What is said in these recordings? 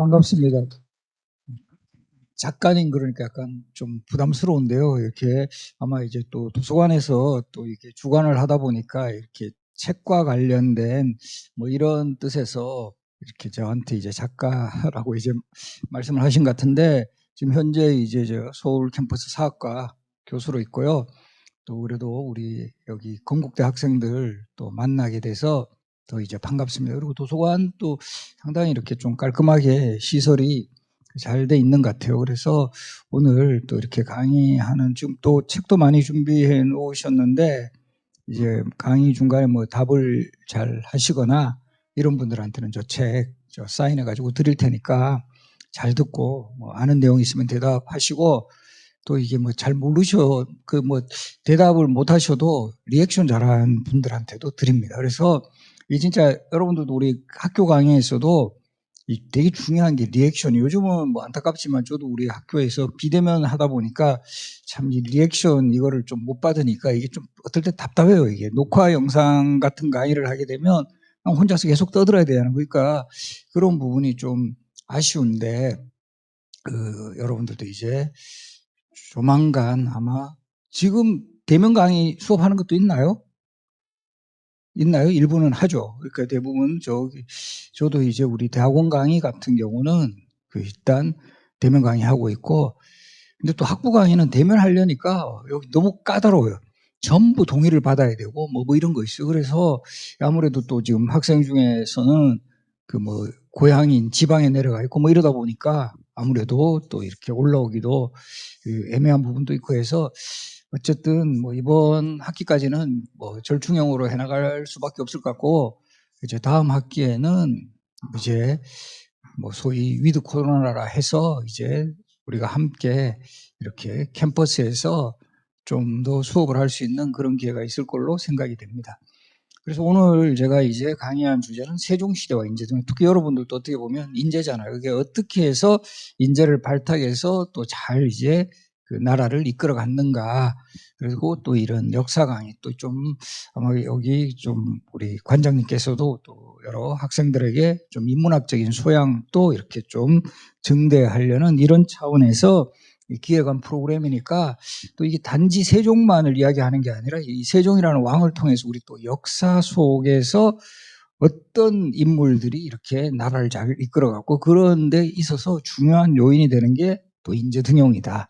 반갑습니다. 작가님 그러니까 약간 좀 부담스러운데요. 이렇게 아마 이제 또 도서관에서 또 이렇게 주관을 하다 보니까 이렇게 책과 관련된 뭐 이런 뜻에서 이렇게 저한테 이제 작가라고 이제 말씀을 하신 것 같은데, 지금 현재 이제 저 서울 캠퍼스 사학과 교수로 있고요. 또 그래도 우리 여기 건국대 학생들 또 만나게 돼서 더 이제 반갑습니다. 그리고 도서관 또 상당히 이렇게 좀 깔끔하게 시설이 잘 돼 있는 것 같아요. 그래서 오늘 또 이렇게 강의하는, 지금 또 책도 많이 준비해 놓으셨는데 이제 강의 중간에 뭐 답을 잘 하시거나 이런 분들한테는 저 책 사인해 가지고 드릴 테니까 잘 듣고 뭐 아는 내용 있으면 대답하시고, 또 이게 뭐 잘 모르셔 그 뭐 대답을 못 하셔도 리액션 잘하는 분들한테도 드립니다. 그래서 이 진짜 여러분들도 우리 학교 강의에서도 이 되게 중요한 게 리액션이, 요즘은 뭐 안타깝지만 저도 우리 학교에서 비대면 하다 보니까 참 이 리액션 이거를 좀 못 받으니까 이게 좀 어떨 때 답답해요. 이게 녹화 영상 같은 강의를 하게 되면 그냥 혼자서 계속 떠들어야 되는 거니까 그런 부분이 좀 아쉬운데, 여러분들도 이제 조만간 아마, 지금 대면 강의 수업하는 것도 있나요? 있나요? 일부는 하죠. 그러니까 대부분 저도 이제 우리 대학원 강의 같은 경우는 일단 대면 강의하고 있고, 근데 또 학부 강의는 대면 하려니까 여기 너무 까다로워요. 전부 동의를 받아야 되고 뭐 이런 거 있어요. 그래서 아무래도 또 지금 학생 중에서는 그 뭐 고향인 지방에 내려가 있고 뭐 이러다 보니까 아무래도 또 이렇게 올라오기도 그 애매한 부분도 있고 해서, 어쨌든 뭐 이번 학기까지는 뭐 절충형으로 해나갈 수밖에 없을 것 같고, 이제 다음 학기에는 이제 뭐 소위 위드 코로나라 해서 이제 우리가 함께 이렇게 캠퍼스에서 좀 더 수업을 할 수 있는 그런 기회가 있을 걸로 생각이 됩니다. 그래서 오늘 제가 이제 강의한 주제는 세종시대와 인재 등, 특히 여러분들도 어떻게 보면 인재잖아요. 이게 어떻게 해서 인재를 발탁해서 또 잘 이제 그 나라를 이끌어 갔는가. 그리고 또 이런 역사 강의 또 좀 아마 여기 좀 우리 관장님께서도 또 여러 학생들에게 좀 인문학적인 소양도 이렇게 좀 증대하려는 이런 차원에서 기획한 프로그램이니까, 또 이게 단지 세종만을 이야기하는 게 아니라 이 세종이라는 왕을 통해서 우리 또 역사 속에서 어떤 인물들이 이렇게 나라를 잘 이끌어갔고 그런 데 있어서 중요한 요인이 되는 게 또 인재등용이다.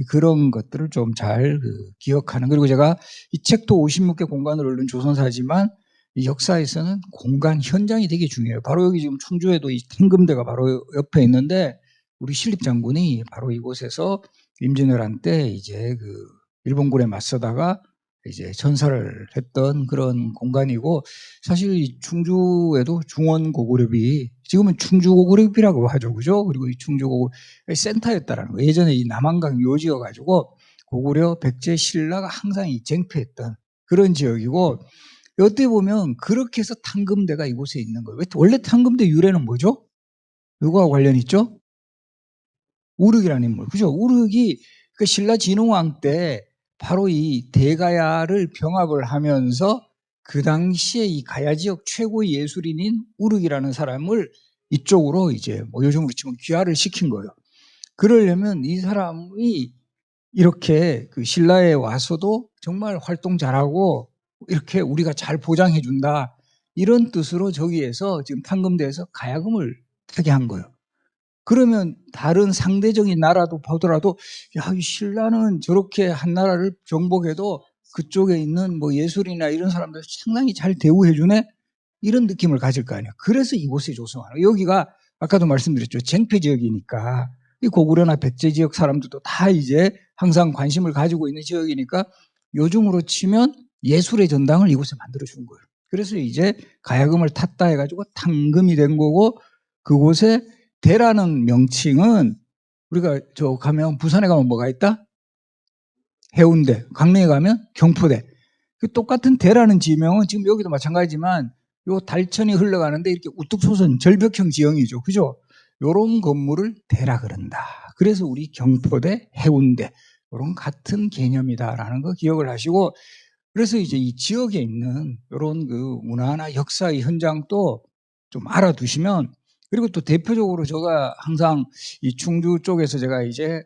그런 것들을 좀 잘 기억하는, 그리고 제가 이 책도 56개 공간을 얻는 조선사지만 이 역사에서는 공간 현장이 되게 중요해요. 바로 여기 지금 충주에도 이 탱금대가 바로 옆에 있는데, 우리 신립장군이 바로 이곳에서 임진왜란 때 이제 일본군에 맞서다가 이제 전사를 했던 그런 공간이고, 사실 이 충주에도 중원고구려비, 지금은 충주고구려비라고 하죠, 그죠? 그리고 이 충주고구려 센터였다라는 거. 예전에 이 남한강 요지여가지고 고구려, 백제, 신라가 항상 이 쟁취했던 그런 지역이고, 어떻게 보면 그렇게 해서 탕금대가 이곳에 있는 거예요. 원래 탕금대 유래는 뭐죠? 누구와 관련 있죠? 우륵이라는 인물, 그죠? 우륵이 그 신라 진흥왕 때 바로 이 대가야를 병합을 하면서 그 당시에 이 가야 지역 최고의 예술인인 우륵이라는 사람을 이쪽으로 이제 뭐 요즘으로 치면 귀화를 시킨 거예요. 그러려면 이 사람이 이렇게 그 신라에 와서도 정말 활동 잘하고 이렇게 우리가 잘 보장해 준다, 이런 뜻으로 저기에서 지금 탕금대에서 가야금을 타게 한 거예요. 그러면 다른 상대적인 나라도 보더라도, 야, 이 신라는 저렇게 한 나라를 정복해도 그쪽에 있는 뭐 예술이나 이런 사람들 상당히 잘 대우해주네, 이런 느낌을 가질 거 아니에요. 그래서 이곳에 조성하는, 여기가 아까도 말씀드렸죠, 쟁패 지역이니까 이 고구려나 백제 지역 사람들도 다 이제 항상 관심을 가지고 있는 지역이니까 요즘으로 치면 예술의 전당을 이곳에 만들어 준 거예요. 그래서 이제 가야금을 탔다 해가지고 탕금이 된 거고, 그곳에 대라는 명칭은, 우리가 저 가면 부산에 가면 뭐가 있다? 해운대. 강릉에 가면 경포대. 그 똑같은 대라는 지명은 지금 여기도 마찬가지지만 요 달천이 흘러가는데 이렇게 우뚝 솟은 절벽형 지형이죠. 그죠? 요런 건물을 대라 그런다. 그래서 우리 경포대, 해운대 요런 같은 개념이다라는 거 기억을 하시고, 그래서 이제 이 지역에 있는 요런 그 문화나 역사의 현장도 좀 알아두시면 그리고 또 대표적으로 제가 항상 이 충주 쪽에서 제가 이제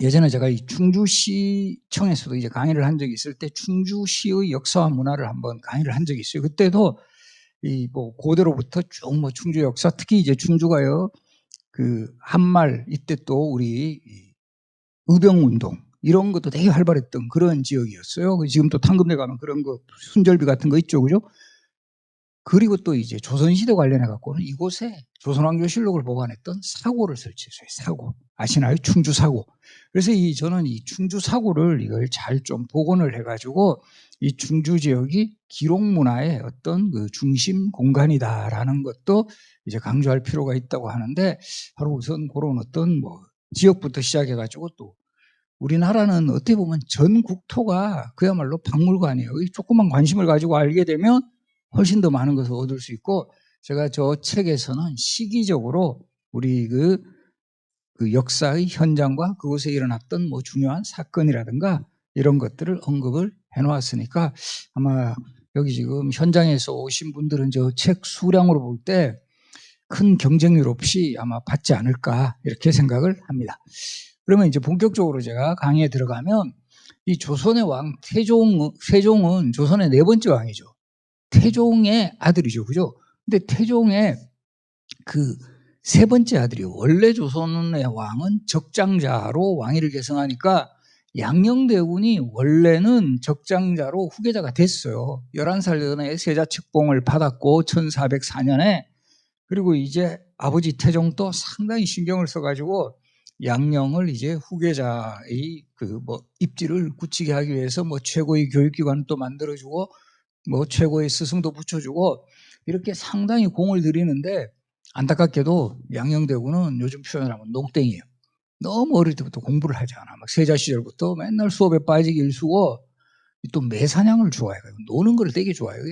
예전에 제가 이 충주시청에서도 이제 강의를 한 적이 있을 때 충주시의 역사와 문화를 한번 강의를 한 적이 있어요. 그때도 이 뭐 고대로부터 쭉 뭐 충주 역사, 특히 이제 충주가요, 그 한말 이때 또 우리 의병운동 이런 것도 되게 활발했던 그런 지역이었어요. 지금 또 탕금대 가면 그런 거 순절비 같은 거 있죠, 그죠? 그리고 또 이제 조선시대 관련해 갖고는 이곳에 조선왕조실록을 보관했던 사고를 설치했어요. 사고 아시나요? 충주 사고. 그래서 저는 이 충주 사고를 이걸 잘 좀 복원을 해가지고 이 충주 지역이 기록 문화의 어떤 그 중심 공간이다라는 것도 이제 강조할 필요가 있다고 하는데, 바로 우선 그런 어떤 뭐 지역부터 시작해가지고 또 우리나라는 어떻게 보면 전 국토가 그야말로 박물관이에요. 조금만 관심을 가지고 알게 되면 훨씬 더 많은 것을 얻을 수 있고, 제가 저 책에서는 시기적으로 우리 그 역사의 현장과 그곳에 일어났던 뭐 중요한 사건이라든가 이런 것들을 언급을 해놓았으니까, 아마 여기 지금 현장에서 오신 분들은 저 책 수량으로 볼 때 큰 경쟁률 없이 아마 받지 않을까 이렇게 생각을 합니다. 그러면 이제 본격적으로 제가 강의에 들어가면, 이 조선의 왕 세종은 조선의 4번째 왕이죠. 태종의 아들이죠, 그죠? 근데 태종의 그 3번째 아들이요. 원래 조선의 왕은 적장자로 왕위를 계승하니까 양녕대군이 원래는 적장자로 후계자가 됐어요. 11살 전에 세자책봉을 받았고 1404년에, 그리고 이제 아버지 태종도 상당히 신경을 써가지고 양녕을 이제 후계자의 그 뭐 입지를 굳히게 하기 위해서 뭐 최고의 교육기관을 또 만들어주고 뭐 최고의 스승도 붙여주고 이렇게 상당히 공을 들이는데, 안타깝게도 양녕대군은 요즘 표현을 하면 농땡이에요. 너무 어릴 때부터 공부를 하지 않아. 막 세자 시절부터 맨날 수업에 빠지기 일쑤고 또 매사냥을 좋아해요. 노는 걸 되게 좋아해요.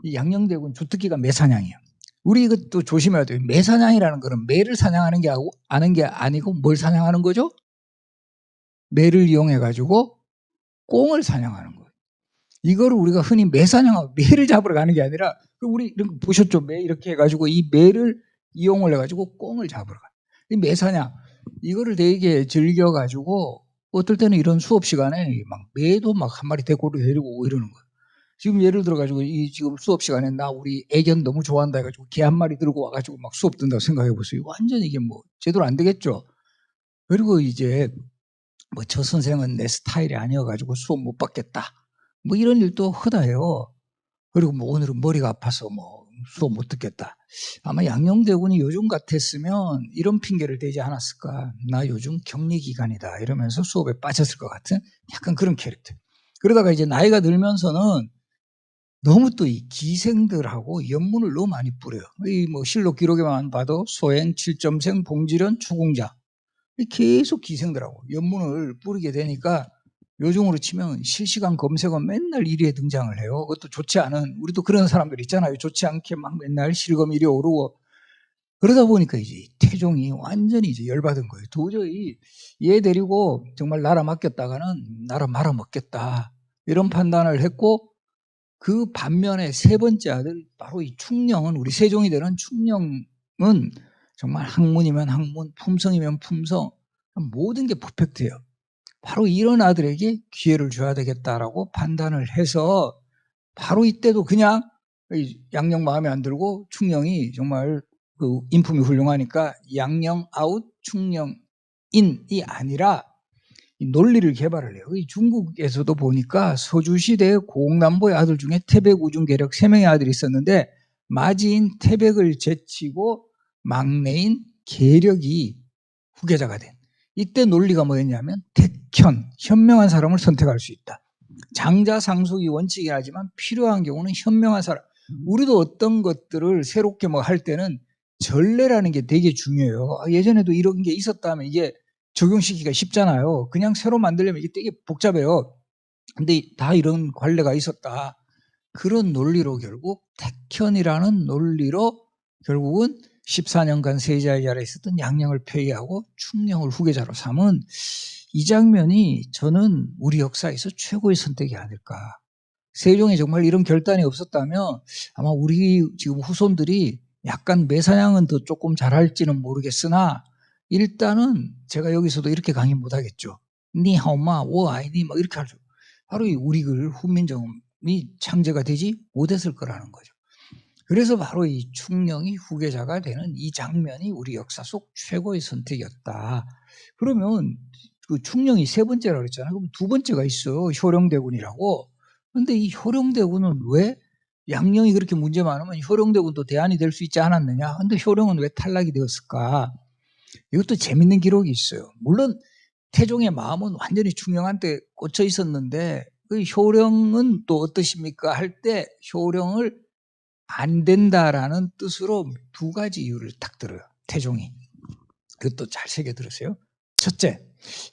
이 양녕대군 주특기가 매사냥이에요. 우리 이것도 조심해야 돼요. 매사냥이라는 거는 매를 사냥하는 게 아는 게 아니고 뭘 사냥하는 거죠? 매를 이용해가지고 꽁을 사냥하는 거예요. 이거를 우리가 흔히 매사냥하고 매를 잡으러 가는 게 아니라, 우리 이런 거 보셨죠? 매 이렇게 해가지고 이 매를 이용을 해가지고 꽁을 잡으러 가요. 이 매사냥 이거를 되게 즐겨가지고 어떨 때는 이런 수업 시간에 막 매도 막 한 마리 데리고 오고 이러는 거예요. 지금 예를 들어가지고 이 지금 수업 시간에 나 우리 애견 너무 좋아한다 해가지고 개 한 마리 들고 와가지고 막 수업 듣는다고 생각해 보세요. 완전 이게 뭐 제대로 안 되겠죠. 그리고 이제 뭐 저 선생은 내 스타일이 아니어가지고 수업 못 받겠다, 뭐 이런 일도 허다해요. 그리고 뭐 오늘은 머리가 아파서 뭐 수업 못 듣겠다. 아마 양녕대군이 요즘 같았으면 이런 핑계를 대지 않았을까. 나 요즘 격리 기간이다 이러면서 수업에 빠졌을 것 같은 약간 그런 캐릭터. 그러다가 이제 나이가 들면서는 너무 또 이 기생들하고 연문을 너무 많이 뿌려요. 이 뭐 실록 기록에만 봐도 소행, 칠점생, 봉지련, 추궁자, 계속 기생들하고 연문을 뿌리게 되니까 요즘으로 치면 실시간 검색어 맨날 1위에 등장을 해요. 그것도 좋지 않은, 우리도 그런 사람들 있잖아요. 좋지 않게 막 맨날 실검 1위에 오르고. 그러다 보니까 이제 태종이 완전히 이제 열받은 거예요. 도저히 얘 데리고 정말 나라 맡겼다가는 나라 말아먹겠다, 이런 판단을 했고, 그 반면에 3번째 아들 바로 이 충녕은, 우리 세종이 되는 충녕은 정말 학문이면 학문, 품성이면 품성, 모든 게 퍼펙트해요. 바로 이런 아들에게 기회를 줘야 되겠다라고 판단을 해서 바로 이때도 그냥 양녕 마음에 안 들고 충녕이 정말 그 인품이 훌륭하니까 양녕 아웃 충녕 인이 아니라 논리를 개발을 해요. 중국에서도 보니까 서주시대 고흥남보의 아들 중에 태백, 우중, 계력 3명의 아들이 있었는데, 마지인 태백을 제치고 막내인 계력이 후계자가 된, 이때 논리가 뭐였냐면 택현, 현명한 사람을 선택할 수 있다. 장자상속이 원칙이긴 하지만 필요한 경우는 현명한 사람. 우리도 어떤 것들을 새롭게 뭐 할 때는 전례라는 게 되게 중요해요. 예전에도 이런 게 있었다면 이게 적용시키기가 쉽잖아요. 그냥 새로 만들려면 이게 되게 복잡해요. 근데 다 이런 관례가 있었다. 그런 논리로 결국 택현이라는 논리로 결국은 14년간 세자의 자리에 있었던 양녕을 폐위하고 충녕을 후계자로 삼은 이 장면이 저는 우리 역사에서 최고의 선택이 아닐까. 세종이 정말 이런 결단이 없었다면 아마 우리 지금 후손들이 약간 매사냥은 더 조금 잘할지는 모르겠으나 일단은 제가 여기서도 이렇게 강의 못하겠죠. 니하오마 워아이니 막 이렇게 하죠. 바로 이 우리글 훈민정음이 창제가 되지 못했을 거라는 거죠. 그래서 바로 이 충령이 후계자가 되는 이 장면이 우리 역사 속 최고의 선택이었다. 그러면 그 충령이 세 번째라고 그랬잖아요. 그럼 두 번째가 있어요. 효령대군이라고. 그런데 이 효령대군은 왜 양령이 그렇게 문제 많으면 효령대군도 대안이 될 수 있지 않았느냐. 그런데 효령은 왜 탈락이 되었을까. 이것도 재밌는 기록이 있어요. 물론 태종의 마음은 완전히 충령한테 꽂혀 있었는데 그 효령은 또 어떠십니까 할 때 효령을 안 된다라는 뜻으로 두 가지 이유를 딱 들어요. 태종이. 그것도 잘 새겨 들으세요. 첫째,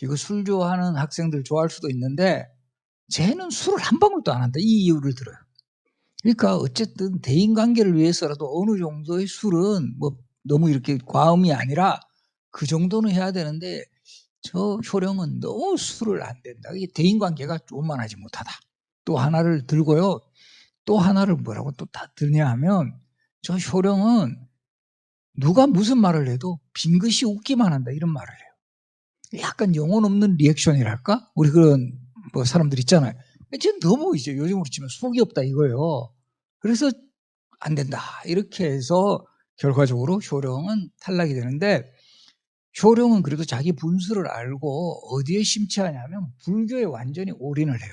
이거 술 좋아하는 학생들 좋아할 수도 있는데 쟤는 술을 한 방울도 안 한다. 이 이유를 들어요. 그러니까 어쨌든 대인관계를 위해서라도 어느 정도의 술은 뭐 너무 이렇게 과음이 아니라 그 정도는 해야 되는데 저 효령은 너무 술을 안 된다. 이게 대인관계가 원만하지 못하다. 또 하나를 들고요. 또 하나를 뭐라고 또 다 드냐 하면 저 효령은 누가 무슨 말을 해도 빙긋이 웃기만 한다 이런 말을 해요. 약간 영혼 없는 리액션이랄까? 우리 그런 뭐 사람들 있잖아요. 쟤 너무 이제 요즘으로 치면 속이 없다 이거예요. 그래서 안 된다 이렇게 해서 결과적으로 효령은 탈락이 되는데 효령은 그래도 자기 분수를 알고 어디에 심취하냐면 불교에 완전히 올인을 해요.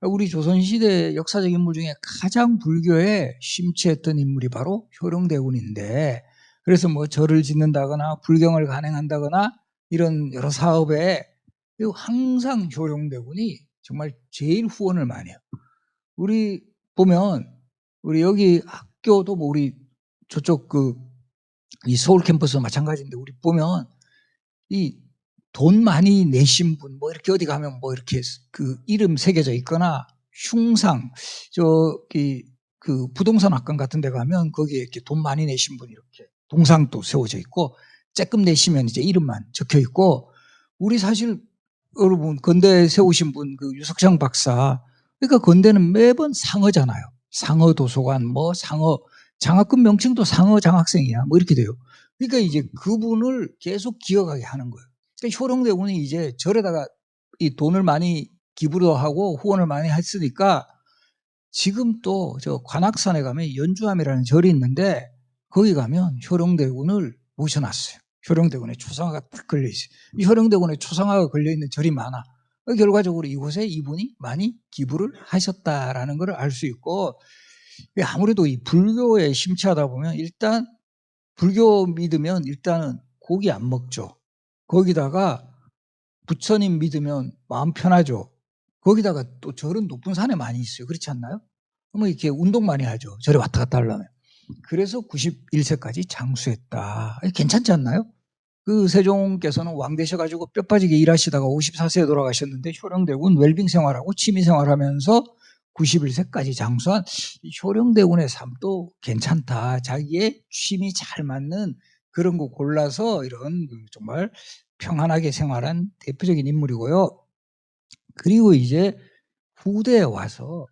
우리 조선시대 역사적 인물 중에 가장 불교에 심취했던 인물이 바로 효령대군인데 그래서 뭐 절을 짓는다거나 불경을 간행한다거나 이런 여러 사업에 항상 효령대군이 정말 제일 후원을 많이 해요. 우리 보면 우리 여기 학교도 뭐 우리 저쪽 이 서울 캠퍼스 마찬가지인데 우리 보면 이 돈 많이 내신 분, 뭐 이렇게 어디 가면 뭐 이렇게 그 이름 새겨져 있거나 흉상, 저기 그 부동산 학관 같은 데 가면 거기에 이렇게 돈 많이 내신 분 이렇게 동상도 세워져 있고 쬐끔 내시면 이제 이름만 적혀 있고 우리 사실 여러분 건대 세우신 분 그 유석창 박사 그러니까 건대는 매번 상어잖아요. 상어 도서관 뭐 상어 장학금 명칭도 상어 장학생이야 뭐 이렇게 돼요. 그러니까 이제 그분을 계속 기억하게 하는 거예요. 그러니까 효령대군이 이제 절에다가 이 돈을 많이 기부도 하고 후원을 많이 했으니까 지금 또 저 관악산에 가면 연주함이라는 절이 있는데 거기 가면 효령대군을 모셔놨어요. 효령대군의 초상화가 딱 걸려있어요. 이 효령대군의 초상화가 걸려있는 절이 많아. 결과적으로 이곳에 이분이 많이 기부를 하셨다라는 걸 알 수 있고 아무래도 이 불교에 심취하다 보면 일단 불교 믿으면 일단은 고기 안 먹죠. 거기다가 부처님 믿으면 마음 편하죠. 거기다가 또 절은 높은 산에 많이 있어요. 그렇지 않나요? 그러면 이렇게 운동 많이 하죠. 절에 왔다 갔다 하려면. 그래서 91세까지 장수했다. 괜찮지 않나요? 그 세종께서는 왕 되셔가지고 뼈 빠지게 일하시다가 54세에 돌아가셨는데 효령대군 웰빙 생활하고 취미 생활하면서 91세까지 장수한 효령대군의 삶도 괜찮다. 자기의 취미 잘 맞는 그런 거 골라서 이런 정말 평안하게 생활한 대표적인 인물이고요. 그리고 이제 후대에 와서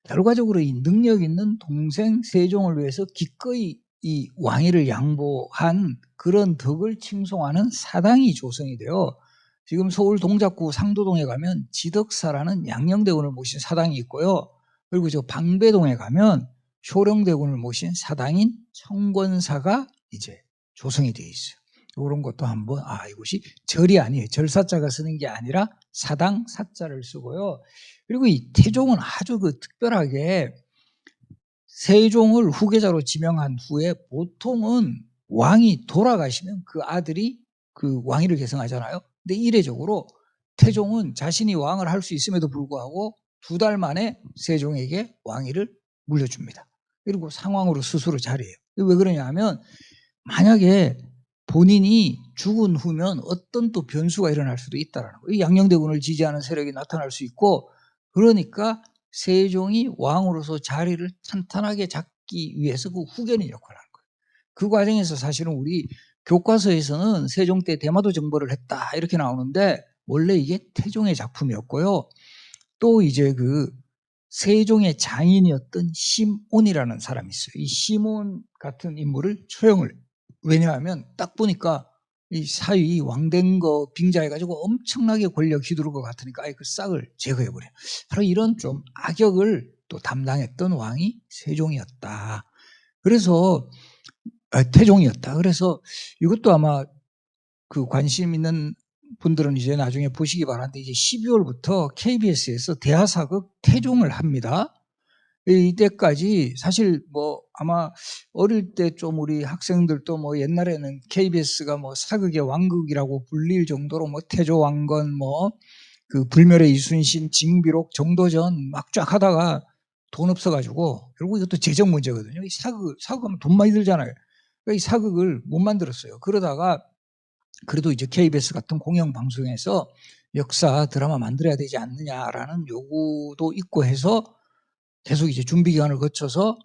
결과적으로 이 능력 있는 동생 세종을 위해서 기꺼이 이 왕위를 양보한 그런 덕을 칭송하는 사당이 조성이 되어 지금 서울 동작구 상도동에 가면 지덕사라는 양녕대군을 모신 사당이 있고요. 그리고 저 방배동에 가면 효령대군을 모신 사당인 청권사가 이제 조성이 되어 있어요. 이런 것도 한번 이것이 절이 아니에요. 절사자가 쓰는 게 아니라 사당 사자를 쓰고요. 그리고 이 태종은 아주 특별하게 세종을 후계자로 지명한 후에 보통은 왕이 돌아가시면 그 아들이 그 왕위를 계승하잖아요. 근데 이례적으로 태종은 자신이 왕을 할 수 있음에도 불구하고 2달 만에 세종에게 왕위를 물려줍니다. 그리고 상황으로 스스로 자리해요. 왜 그러냐 하면 만약에 본인이 죽은 후면 어떤 또 변수가 일어날 수도 있다는 거예요. 양녕대군을 지지하는 세력이 나타날 수 있고 그러니까 세종이 왕으로서 자리를 탄탄하게 잡기 위해서 그 후견인 역할을 하는 거예요. 그 과정에서 사실은 우리 교과서에서는 세종 때 대마도 정벌을 했다 이렇게 나오는데 원래 이게 태종의 작품이었고요. 또 이제 그 세종의 장인이었던 심온이라는 사람이 있어요. 이 심온 같은 인물을 초용을, 왜냐하면 딱 보니까 이 사위 왕된 거 빙자해가지고 엄청나게 권력 휘두를 것 같으니까 아예 그 싹을 제거해버려요. 바로 이런 좀 악역을 또 담당했던 왕이 세종이었다. 그래서 태종이었다. 그래서 이것도 아마 그 관심 있는 분들은 이제 나중에 보시기 바라는데, 이제 12월부터 KBS에서 대하사극 태종을 합니다. 이때까지 사실 뭐 아마 어릴 때 좀 우리 학생들도 뭐 옛날에는 KBS가 뭐 사극의 왕극이라고 불릴 정도로 뭐 태조왕건, 뭐 그 불멸의 이순신, 징비록, 정도전 막 쫙 하다가 돈 없어가지고 결국 이것도 재정 문제거든요. 이 사극하면 돈 많이 들잖아요. 그러니까 이 사극을 못 만들었어요. 그러다가 그래도 이제 KBS 같은 공영방송에서 역사 드라마 만들어야 되지 않느냐라는 요구도 있고 해서 계속 이제 준비 기간을 거쳐서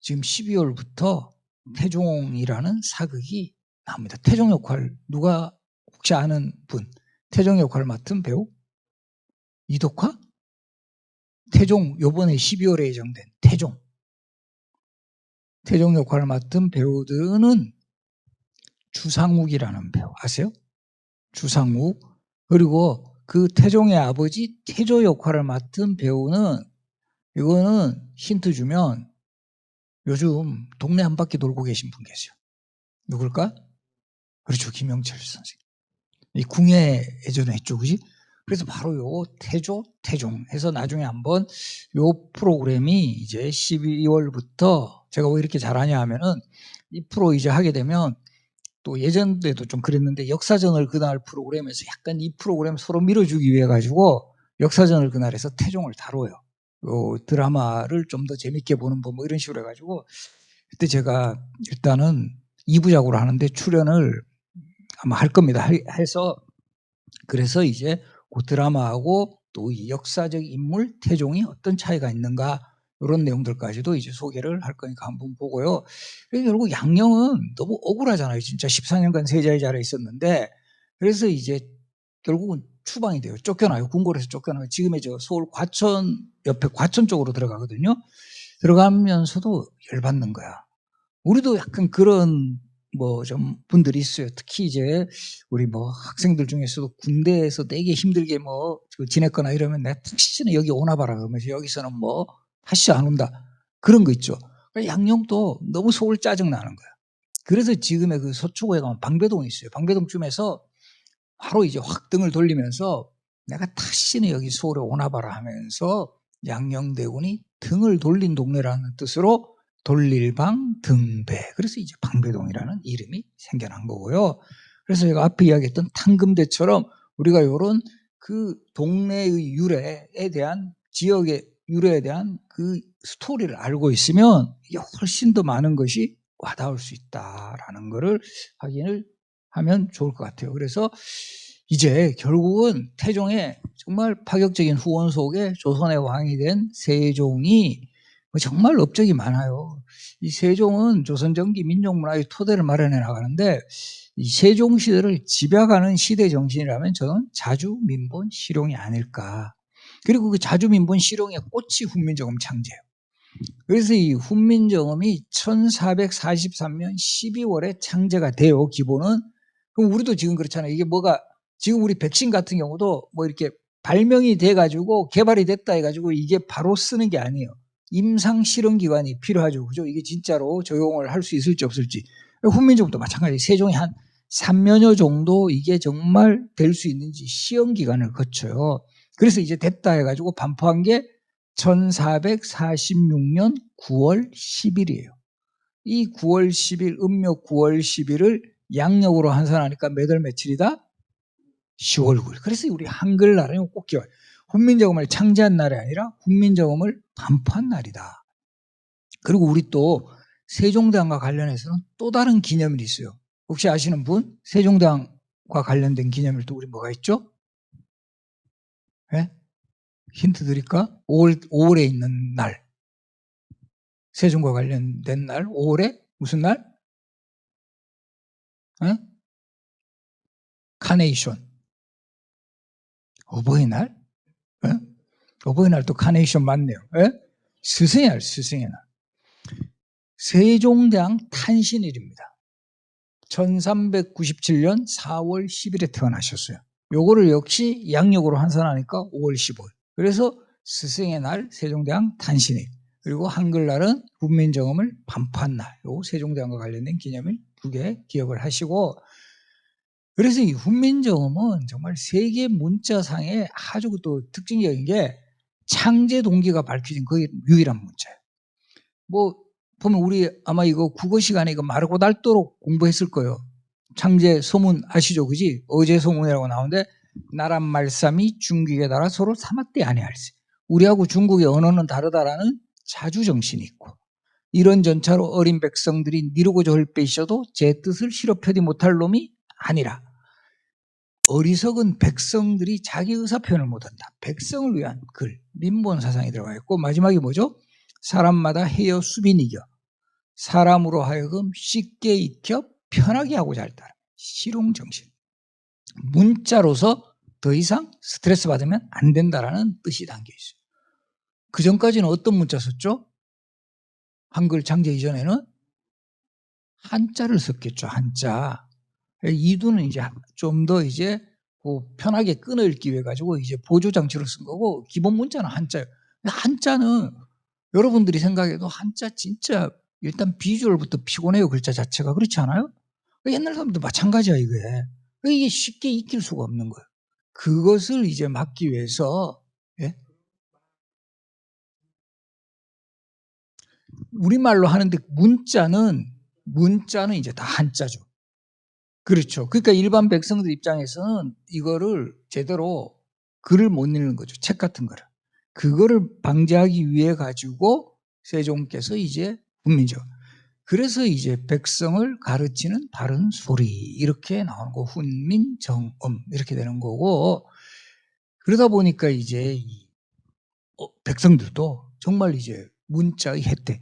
지금 12월부터 태종이라는 사극이 나옵니다. 태종 역할 누가 혹시 아는 분? 태종 역할을 맡은 배우? 이덕화? 태종 요번에 12월에 예정된 태종 역할을 맡은 배우들은 주상욱이라는 배우 아세요? 주상욱. 그리고 그 태종의 아버지 태조 역할을 맡은 배우는, 이거는 힌트 주면 요즘 동네 한 바퀴 돌고 계신 분 계세요. 누굴까? 그렇죠. 김영철 선생님. 이 궁예 예전에 했죠. 그지? 그래서 바로 요 태종 해서 나중에 한번 요 프로그램이 이제 12월부터 제가 왜 이렇게 잘하냐 하면은 이 프로 이제 하게 되면 또 예전에도 좀 그랬는데 역사전을 그날 프로그램에서 약간 이 프로그램 서로 밀어주기 위해 가지고 역사전을 그날에서 태종을 다뤄요. 요 드라마를 좀 더 재밌게 보는 법 뭐 이런 식으로 해가지고 그때 제가 일단은 2부작으로 하는데 출연을 아마 할 겁니다. 해서 그래서 이제 그 드라마하고 또 이 역사적 인물 태종이 어떤 차이가 있는가 이런 내용들까지도 이제 소개를 할 거니까 한번 보고요. 결국 양녕은 너무 억울하잖아요. 진짜 14년간 세자의 자리에 있었는데 그래서 이제 결국은 추방이 돼요. 쫓겨나요. 궁궐에서 쫓겨나요. 지금의 저 서울 과천 옆에 과천 쪽으로 들어가거든요. 들어가면서도 열받는 거야. 우리도 약간 그런 뭐 좀 분들이 있어요. 특히 이제 우리 뭐 학생들 중에서도 군대에서 되게 힘들게 뭐 지냈거나 이러면 내가 다시는 여기 오나 봐라 그러면서 여기서는 뭐 다시 안 온다. 그런 거 있죠. 양녕도 너무 속을 짜증 나는 거야. 그래서 지금의 그 서초구에 가면 방배동이 있어요. 방배동쯤에서 바로 이제 확 등을 돌리면서 내가 다시는 여기 서울에 오나 봐라 하면서 양녕대군이 등을 돌린 동네라는 뜻으로 돌릴방 등배. 그래서 이제 방배동이라는 이름이 생겨난 거고요. 그래서 제가 앞에 이야기했던 탕금대처럼 우리가 이런 그 동네의 유래에 대한 지역의 유래에 대한 그 스토리를 알고 있으면 이게 훨씬 더 많은 것이 와닿을 수 있다라는 것을 확인을 하면 좋을 것 같아요. 그래서 이제 결국은 태종의 정말 파격적인 후원 속에 조선의 왕이 된 세종이 정말 업적이 많아요. 이 세종은 조선전기 민족문화의 토대를 마련해 나가는데 이 세종시대를 지배하는 시대 정신이라면 저는 자주민본 실용이 아닐까. 그리고 그 자주민본 실용의 꽃이 훈민정음 창제예요. 그래서 이 훈민정음이 1443년 12월에 창제가 돼요. 기본은. 그럼 우리도 지금 그렇잖아요. 이게 뭐가 지금 우리 백신 같은 경우도 뭐 이렇게 발명이 돼가지고 개발이 됐다 해가지고 이게 바로 쓰는 게 아니에요. 임상 실험 기간이 필요하죠. 그죠? 이게 진짜로 적용을 할 수 있을지 없을지. 훈민정음도 마찬가지. 세종이 한 3년여 정도 이게 정말 될 수 있는지 시험 기간을 거쳐요. 그래서 이제 됐다 해가지고 반포한 게 1446년 9월 10일이에요. 이 9월 10일, 음력 9월 10일을 양력으로 환산하니까 몇 월 며칠이다? 10월 9일. 그래서 우리 한글날은 꼭 기억해요. 훈민정음을 창제한 날이 아니라 훈민정음을 반포한 날이다. 그리고 우리 또 세종대왕과 관련해서는 또 다른 기념일이 있어요. 혹시 아시는 분? 세종대왕과 관련된 기념일 또 우리 뭐가 있죠? 네? 힌트 드릴까? 5월에 있는 날. 세종과 관련된 날. 5월에 무슨 날? 네? 카네이션. 어버이날? 네? 어버이날 또 카네이션 맞네요. 네? 스승의 날, 스승의 날. 세종대왕 탄신일입니다. 1397년 4월 10일에 태어나셨어요. 요거를 역시 양력으로 환산하니까 5월 15일. 그래서 스승의 날, 세종대왕 탄신일. 그리고 한글날은 훈민정음을 반포한 날. 요 세종대왕과 관련된 기념일 2개 기억을 하시고, 그래서 이 훈민정음은 정말 세계 문자상에 아주 또 특징적인 게 창제 동기가 밝혀진 거의 유일한 문자예요. 뭐 보면 우리 아마 이거 국어 시간에 이거 마르고 닳도록 공부했을 거예요. 창제 소문 아시죠? 그지? 어제 소문이라고 나오는데 나란 말씀이 중국에 따라 서로 삼았대 아니할세. 우리하고 중국의 언어는 다르다라는 자주정신이 있고, 이런 전차로 어린 백성들이 니르고 절빼셔도 제 뜻을 실어 펴지 못할 놈이 아니라, 어리석은 백성들이 자기 의사표현을 못한다. 백성을 위한 글, 민본 사상이 들어가 있고, 마지막이 뭐죠? 사람마다 헤어 수빈 이겨 사람으로 하여금 쉽게 익혀 편하게 하고자 할 따름 실용정신. 문자로서 더 이상 스트레스 받으면 안 된다라는 뜻이 담겨 있어요. 그 전까지는 어떤 문자 썼죠? 한글 창제 이전에는 한자를 썼겠죠. 한자. 이두는 이제 좀 더 이제 편하게 끊어 읽기 위해 가지고 이제 보조 장치로 쓴 거고, 기본 문자는 한자예요. 한자는 여러분들이 생각해도 한자 진짜 일단 비주얼부터 피곤해요. 글자 자체가. 그렇지 않아요? 옛날 사람도 마찬가지야 이게 쉽게 익힐 수가 없는 거예요. 그것을 이제 막기 위해서, 예? 우리말로 하는데 문자는 이제 다 한자죠. 그렇죠. 그러니까 일반 백성들 입장에서는 이거를 제대로 글을 못 읽는 거죠. 책 같은 거를. 그거를 방지하기 위해 가지고 세종께서 이제 훈민정. 그래서 이제 백성을 가르치는 바른 소리 이렇게 나오는 거, 훈민정음 이렇게 되는 거고, 그러다 보니까 이제 백성들도 정말 이제 문자의 혜택.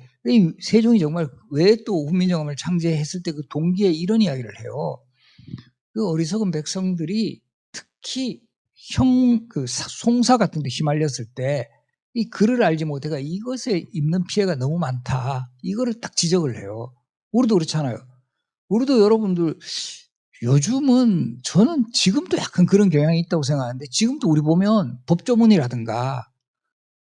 세종이 정말 왜 또 훈민정음을 창제했을 때 그 동기에 이런 이야기를 해요. 그 어리석은 백성들이 특히 송사 같은 데 휘말렸을 때 이 글을 알지 못해가 이것에 입는 피해가 너무 많다. 이거를 딱 지적을 해요. 우리도 그렇잖아요. 우리도 여러분들 요즘은 저는 지금도 약간 그런 경향이 있다고 생각하는데, 지금도 우리 보면 법조문이라든가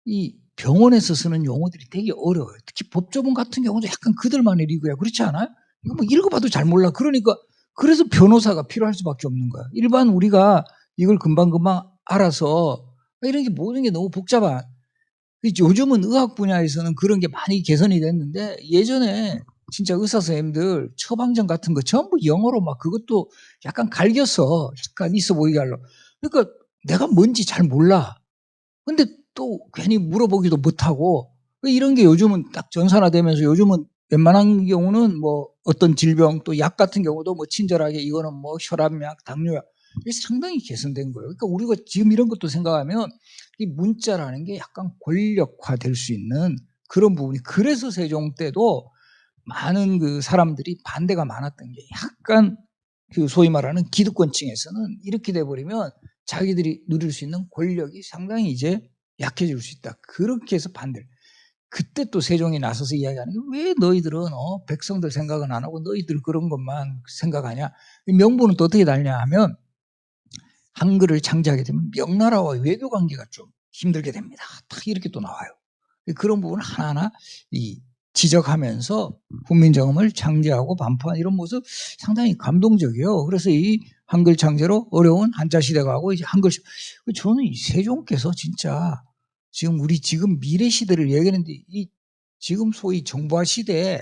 이 병원에서 쓰는 용어들이 되게 어려워요. 특히 법조문 같은 경우도 약간 그들만의 리그야. 그렇지 않아요? 이거 뭐 읽어봐도 잘 몰라. 그러니까 그래서 변호사가 필요할 수밖에 없는 거야. 일반 우리가 이걸 금방금방 알아서 이런 게 모든 게 너무 복잡한. 요즘은 의학 분야에서는 그런 게 많이 개선이 됐는데, 예전에 진짜 의사 선생님들 처방전 같은 거 전부 영어로 막 그것도 약간 갈겨서 약간 있어 보이게 하려고. 그러니까 내가 뭔지 잘 몰라. 근데 또 괜히 물어보기도 못하고, 이런 게 요즘은 딱 전산화되면서 요즘은 웬만한 경우는 뭐 어떤 질병 또 약 같은 경우도 뭐 친절하게 이거는 뭐 혈압약, 당뇨약, 이게 상당히 개선된 거예요. 그러니까 우리가 지금 이런 것도 생각하면 이 문자라는 게 약간 권력화될 수 있는 그런 부분이, 그래서 세종 때도 많은 그 사람들이 반대가 많았던 게, 약간 그 소위 말하는 기득권층에서는 이렇게 돼버리면 자기들이 누릴 수 있는 권력이 상당히 이제 약해질 수 있다. 그렇게 해서 반대를. 그때 또 세종이 나서서 이야기하는 게, 왜 너희들은 백성들 생각은 안 하고 너희들 그런 것만 생각하냐. 명분은 또 어떻게 달냐 하면, 한글을 창제하게 되면 명나라와 외교 관계가 좀 힘들게 됩니다. 딱 이렇게 또 나와요. 그런 부분을 하나하나 지적하면서 훈민정음을 창제하고 반포한 이런 모습 상당히 감동적이에요. 그래서 이 한글 창제로 어려운 한자 시대가 하고 이제 한글, 저는 이 세종께서 진짜 지금 미래 시대를 얘기하는데, 이 지금 소위 정보화 시대에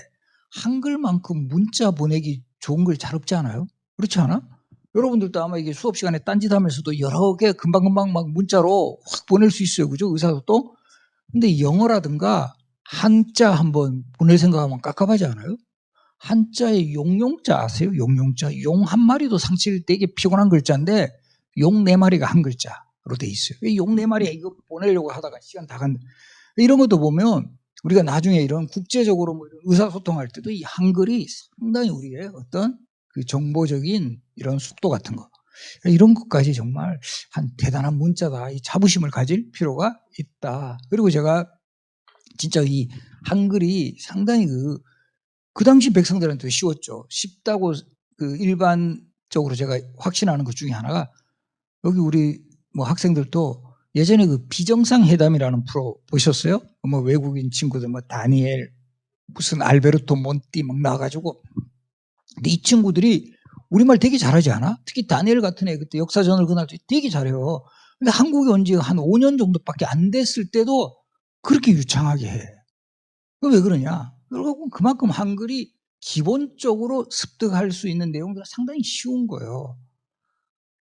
한글만큼 문자 보내기 좋은 글 잘 없지 않아요? 그렇지 않아? 여러분들도 아마 이게 수업 시간에 딴짓하면서도 여러 개 금방금방 막 문자로 확 보낼 수 있어요. 그죠? 의사소통. 근데 영어라든가 한자 한번 보낼 생각하면 깝깝하지 않아요? 한자의 용용자 아세요? 용용자. 용 한 마리도 상칠 되게 피곤한 글자인데 용 네 마리가 한 글자로 돼 있어요. 용 네 마리 이거 보내려고 하다가 시간 다 간다. 이런 것도 보면 우리가 나중에 이런 국제적으로 뭐 의사소통할 때도 이 한글이 상당히 우리의 어떤 그 정보적인 이런 속도 같은 거, 이런 것까지 정말 한 대단한 문자다. 이 자부심을 가질 필요가 있다. 그리고 제가 진짜 이 한글이 상당히 그 당시 백성들한테 쉬웠죠. 쉽다고 일반적으로 제가 확신하는 것 중에 하나가, 여기 우리 뭐 학생들도 예전에 비정상 회담이라는 프로 보셨어요? 뭐 외국인 친구들 뭐 다니엘 무슨 알베르토 몬티 막 나와가지고. 근데 이 친구들이 우리말 되게 잘하지 않아? 특히 다니엘 같은 애 그때 역사전을 그날 되게 잘해요. 근데 한국에 온 지 한 5년 정도밖에 안 됐을 때도 그렇게 유창하게 해. 왜 그러냐? 결국은 그만큼 한글이 기본적으로 습득할 수 있는 내용들은 상당히 쉬운 거예요.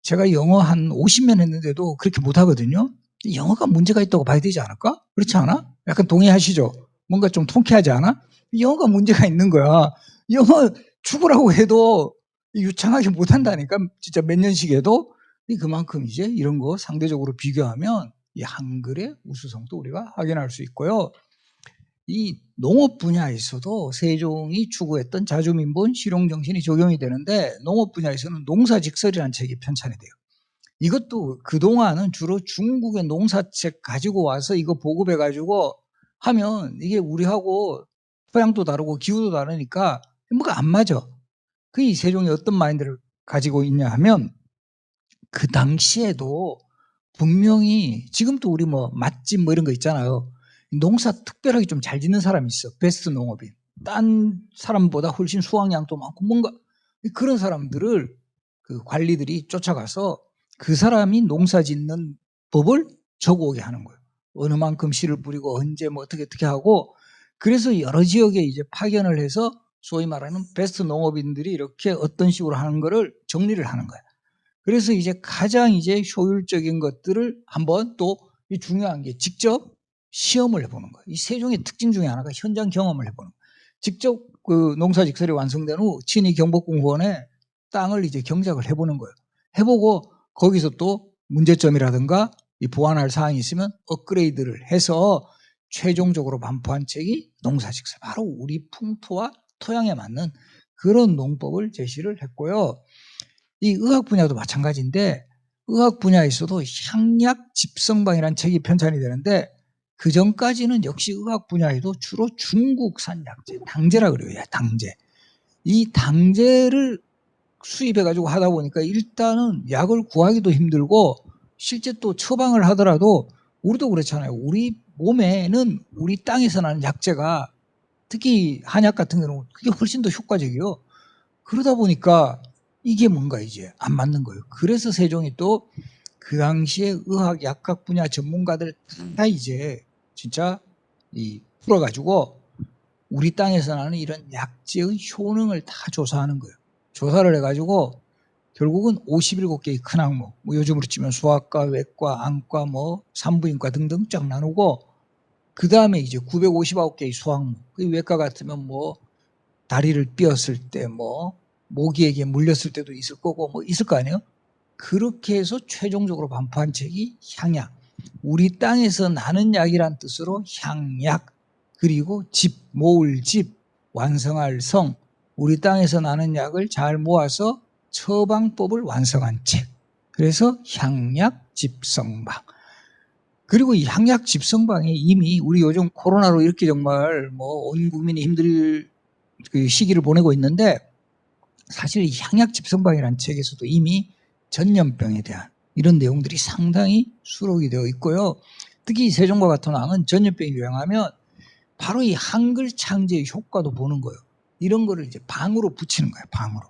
제가 영어 한 50년 했는데도 그렇게 못하거든요. 영어가 문제가 있다고 봐야 되지 않을까? 그렇지 않아? 약간 동의하시죠? 뭔가 좀 통쾌하지 않아? 영어가 문제가 있는 거야. 영어 죽으라고 해도 유창하게 못한다니까. 진짜 몇 년씩 해도. 그만큼 이제 이런 거 상대적으로 비교하면 이 한글의 우수성도 우리가 확인할 수 있고요. 이 농업 분야에서도 세종이 추구했던 자주민본 실용정신이 적용이 되는데, 농업 분야에서는 농사직설이라는 책이 편찬이 돼요. 이것도 그동안은 주로 중국의 농사책 가지고 와서 이거 보급해가지고 하면 이게 우리하고 토양도 다르고 기후도 다르니까 뭐가 안 맞아. 이 세종이 어떤 마인드를 가지고 있냐 하면, 그 당시에도 분명히 지금도 우리 뭐 맛집 뭐 이런 거 있잖아요. 농사 특별하게 좀 잘 짓는 사람이 있어. 베스트 농업인. 딴 사람보다 훨씬 수확량도 많고 뭔가 그런 사람들을 관리들이 쫓아가서 그 사람이 농사 짓는 법을 적어오게 하는 거예요. 어느 만큼 씨를 뿌리고 언제 뭐 어떻게 하고. 그래서 여러 지역에 이제 파견을 해서 소위 말하는 베스트 농업인들이 이렇게 어떤 식으로 하는 거를 정리를 하는 거예요. 그래서 이제 가장 이제 효율적인 것들을 한번 또 중요한 게 직접 시험을 해보는 거예요. 이 세종의 특징 중에 하나가 현장 경험을 해보는 거예요. 직접 농사직설이 완성된 후 친히 경복궁후원에 땅을 이제 경작을 해보는 거예요. 해보고 거기서 또 문제점이라든가 보완할 사항이 있으면 업그레이드를 해서 최종적으로 반포한 책이 농사직설. 바로 우리 풍토와 토양에 맞는 그런 농법을 제시를 했고요. 이 의학 분야도 마찬가지인데, 의학 분야에서도 향약 집성방이라는 책이 편찬이 되는데, 그 전까지는 역시 의학 분야에도 주로 중국산 약재, 당제라 그래요. 당제. 이 당제를 수입해가지고 하다 보니까 일단은 약을 구하기도 힘들고, 실제 또 처방을 하더라도 우리도 그렇잖아요. 우리 몸에는 우리 땅에서 나는 약재가, 특히 한약 같은 경우는 그게 훨씬 더 효과적이에요. 그러다 보니까 이게 뭔가 이제 안 맞는 거예요. 그래서 세종이 또 그 당시에 의학 약학 분야 전문가들 다 이제 진짜 풀어가지고 우리 땅에서 나는 이런 약재의 효능을 다 조사하는 거예요. 조사를 해가지고 결국은 57개의 큰 항목, 뭐 요즘으로 치면 소아과, 외과, 안과, 뭐 산부인과 등등 쫙 나누고, 그 다음에 이제 959개의 소항목, 외과 같으면 뭐 다리를 삐었을 때, 뭐 모기에게 물렸을 때도 있을 거고 뭐 있을 거 아니에요? 그렇게 해서 최종적으로 반포한 책이 향약. 우리 땅에서 나는 약이란 뜻으로 향약, 그리고 집, 모을 집, 완성할 성, 우리 땅에서 나는 약을 잘 모아서 처방법을 완성한 책. 그래서 향약 집성방. 그리고 이 향약 집성방이 이미 우리 요즘 코로나로 이렇게 정말 뭐 온 국민이 힘들 시기를 보내고 있는데, 사실 이 향약 집성방이라는 책에서도 이미 전염병에 대한 이런 내용들이 상당히 수록이 되어 있고요. 특히 세종과 같은 왕은 전염병이 유행하면 바로 이 한글 창제의 효과도 보는 거예요. 이런 거를 이제 방으로 붙이는 거예요. 방으로.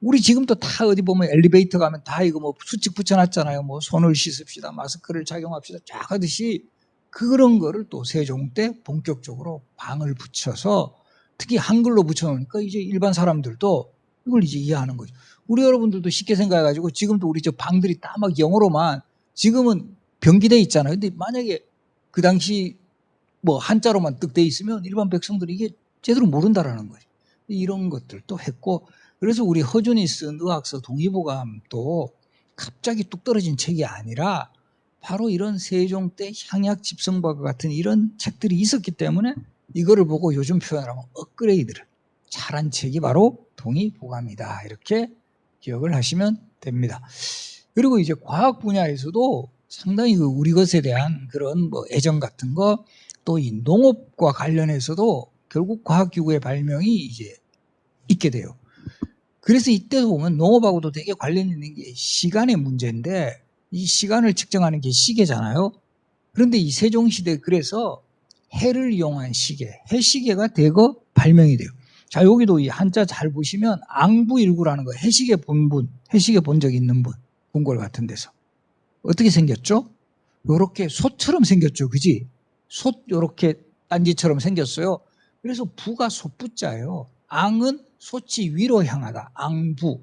우리 지금도 다 어디 보면 엘리베이터 가면 다 이거 뭐 수칙 붙여놨잖아요. 뭐 손을 씻읍시다, 마스크를 착용합시다, 쫙 하듯이 그런 거를 또 세종 때 본격적으로 방을 붙여서, 특히 한글로 붙여놓으니까 이제 일반 사람들도 이걸 이제 이해하는 거죠. 우리 여러분들도 쉽게 생각해가지고 지금도 우리 저 방들이 다 막 영어로만 지금은 병기돼 있잖아요. 근데 만약에 그 당시 뭐 한자로만 뜩 돼 있으면 일반 백성들이 이게 제대로 모른다라는 거죠. 이런 것들도 했고, 그래서 우리 허준이 쓴 의학서 동의보감도 갑자기 뚝 떨어진 책이 아니라 바로 이런 세종 때 향약 집성박과 같은 이런 책들이 있었기 때문에 이거를 보고 요즘 표현하면 업그레이드를 잘한 책이 바로 동의보감이다. 이렇게 기억을 하시면 됩니다. 그리고 이제 과학 분야에서도 상당히 우리 것에 대한 그런 뭐 애정 같은 거, 또 이 농업과 관련해서도 결국 과학기구의 발명이 이제 있게 돼요. 그래서 이때도 보면 농업하고도 되게 관련 있는 게 시간의 문제인데 이 시간을 측정하는 게 시계잖아요. 그런데 이 세종시대 그래서 해를 이용한 시계, 해시계가 대거 발명이 돼요. 자, 여기도 이 한자 잘 보시면 앙부일구라는 거, 해시계 본분, 해시계 본 적 있는 분, 궁궐 같은 데서. 어떻게 생겼죠? 요렇게 솥처럼 생겼죠. 그지? 솥 요렇게 딴지처럼 생겼어요. 그래서 부가 솥부자예요. 앙은 솥이 위로 향하다. 앙부.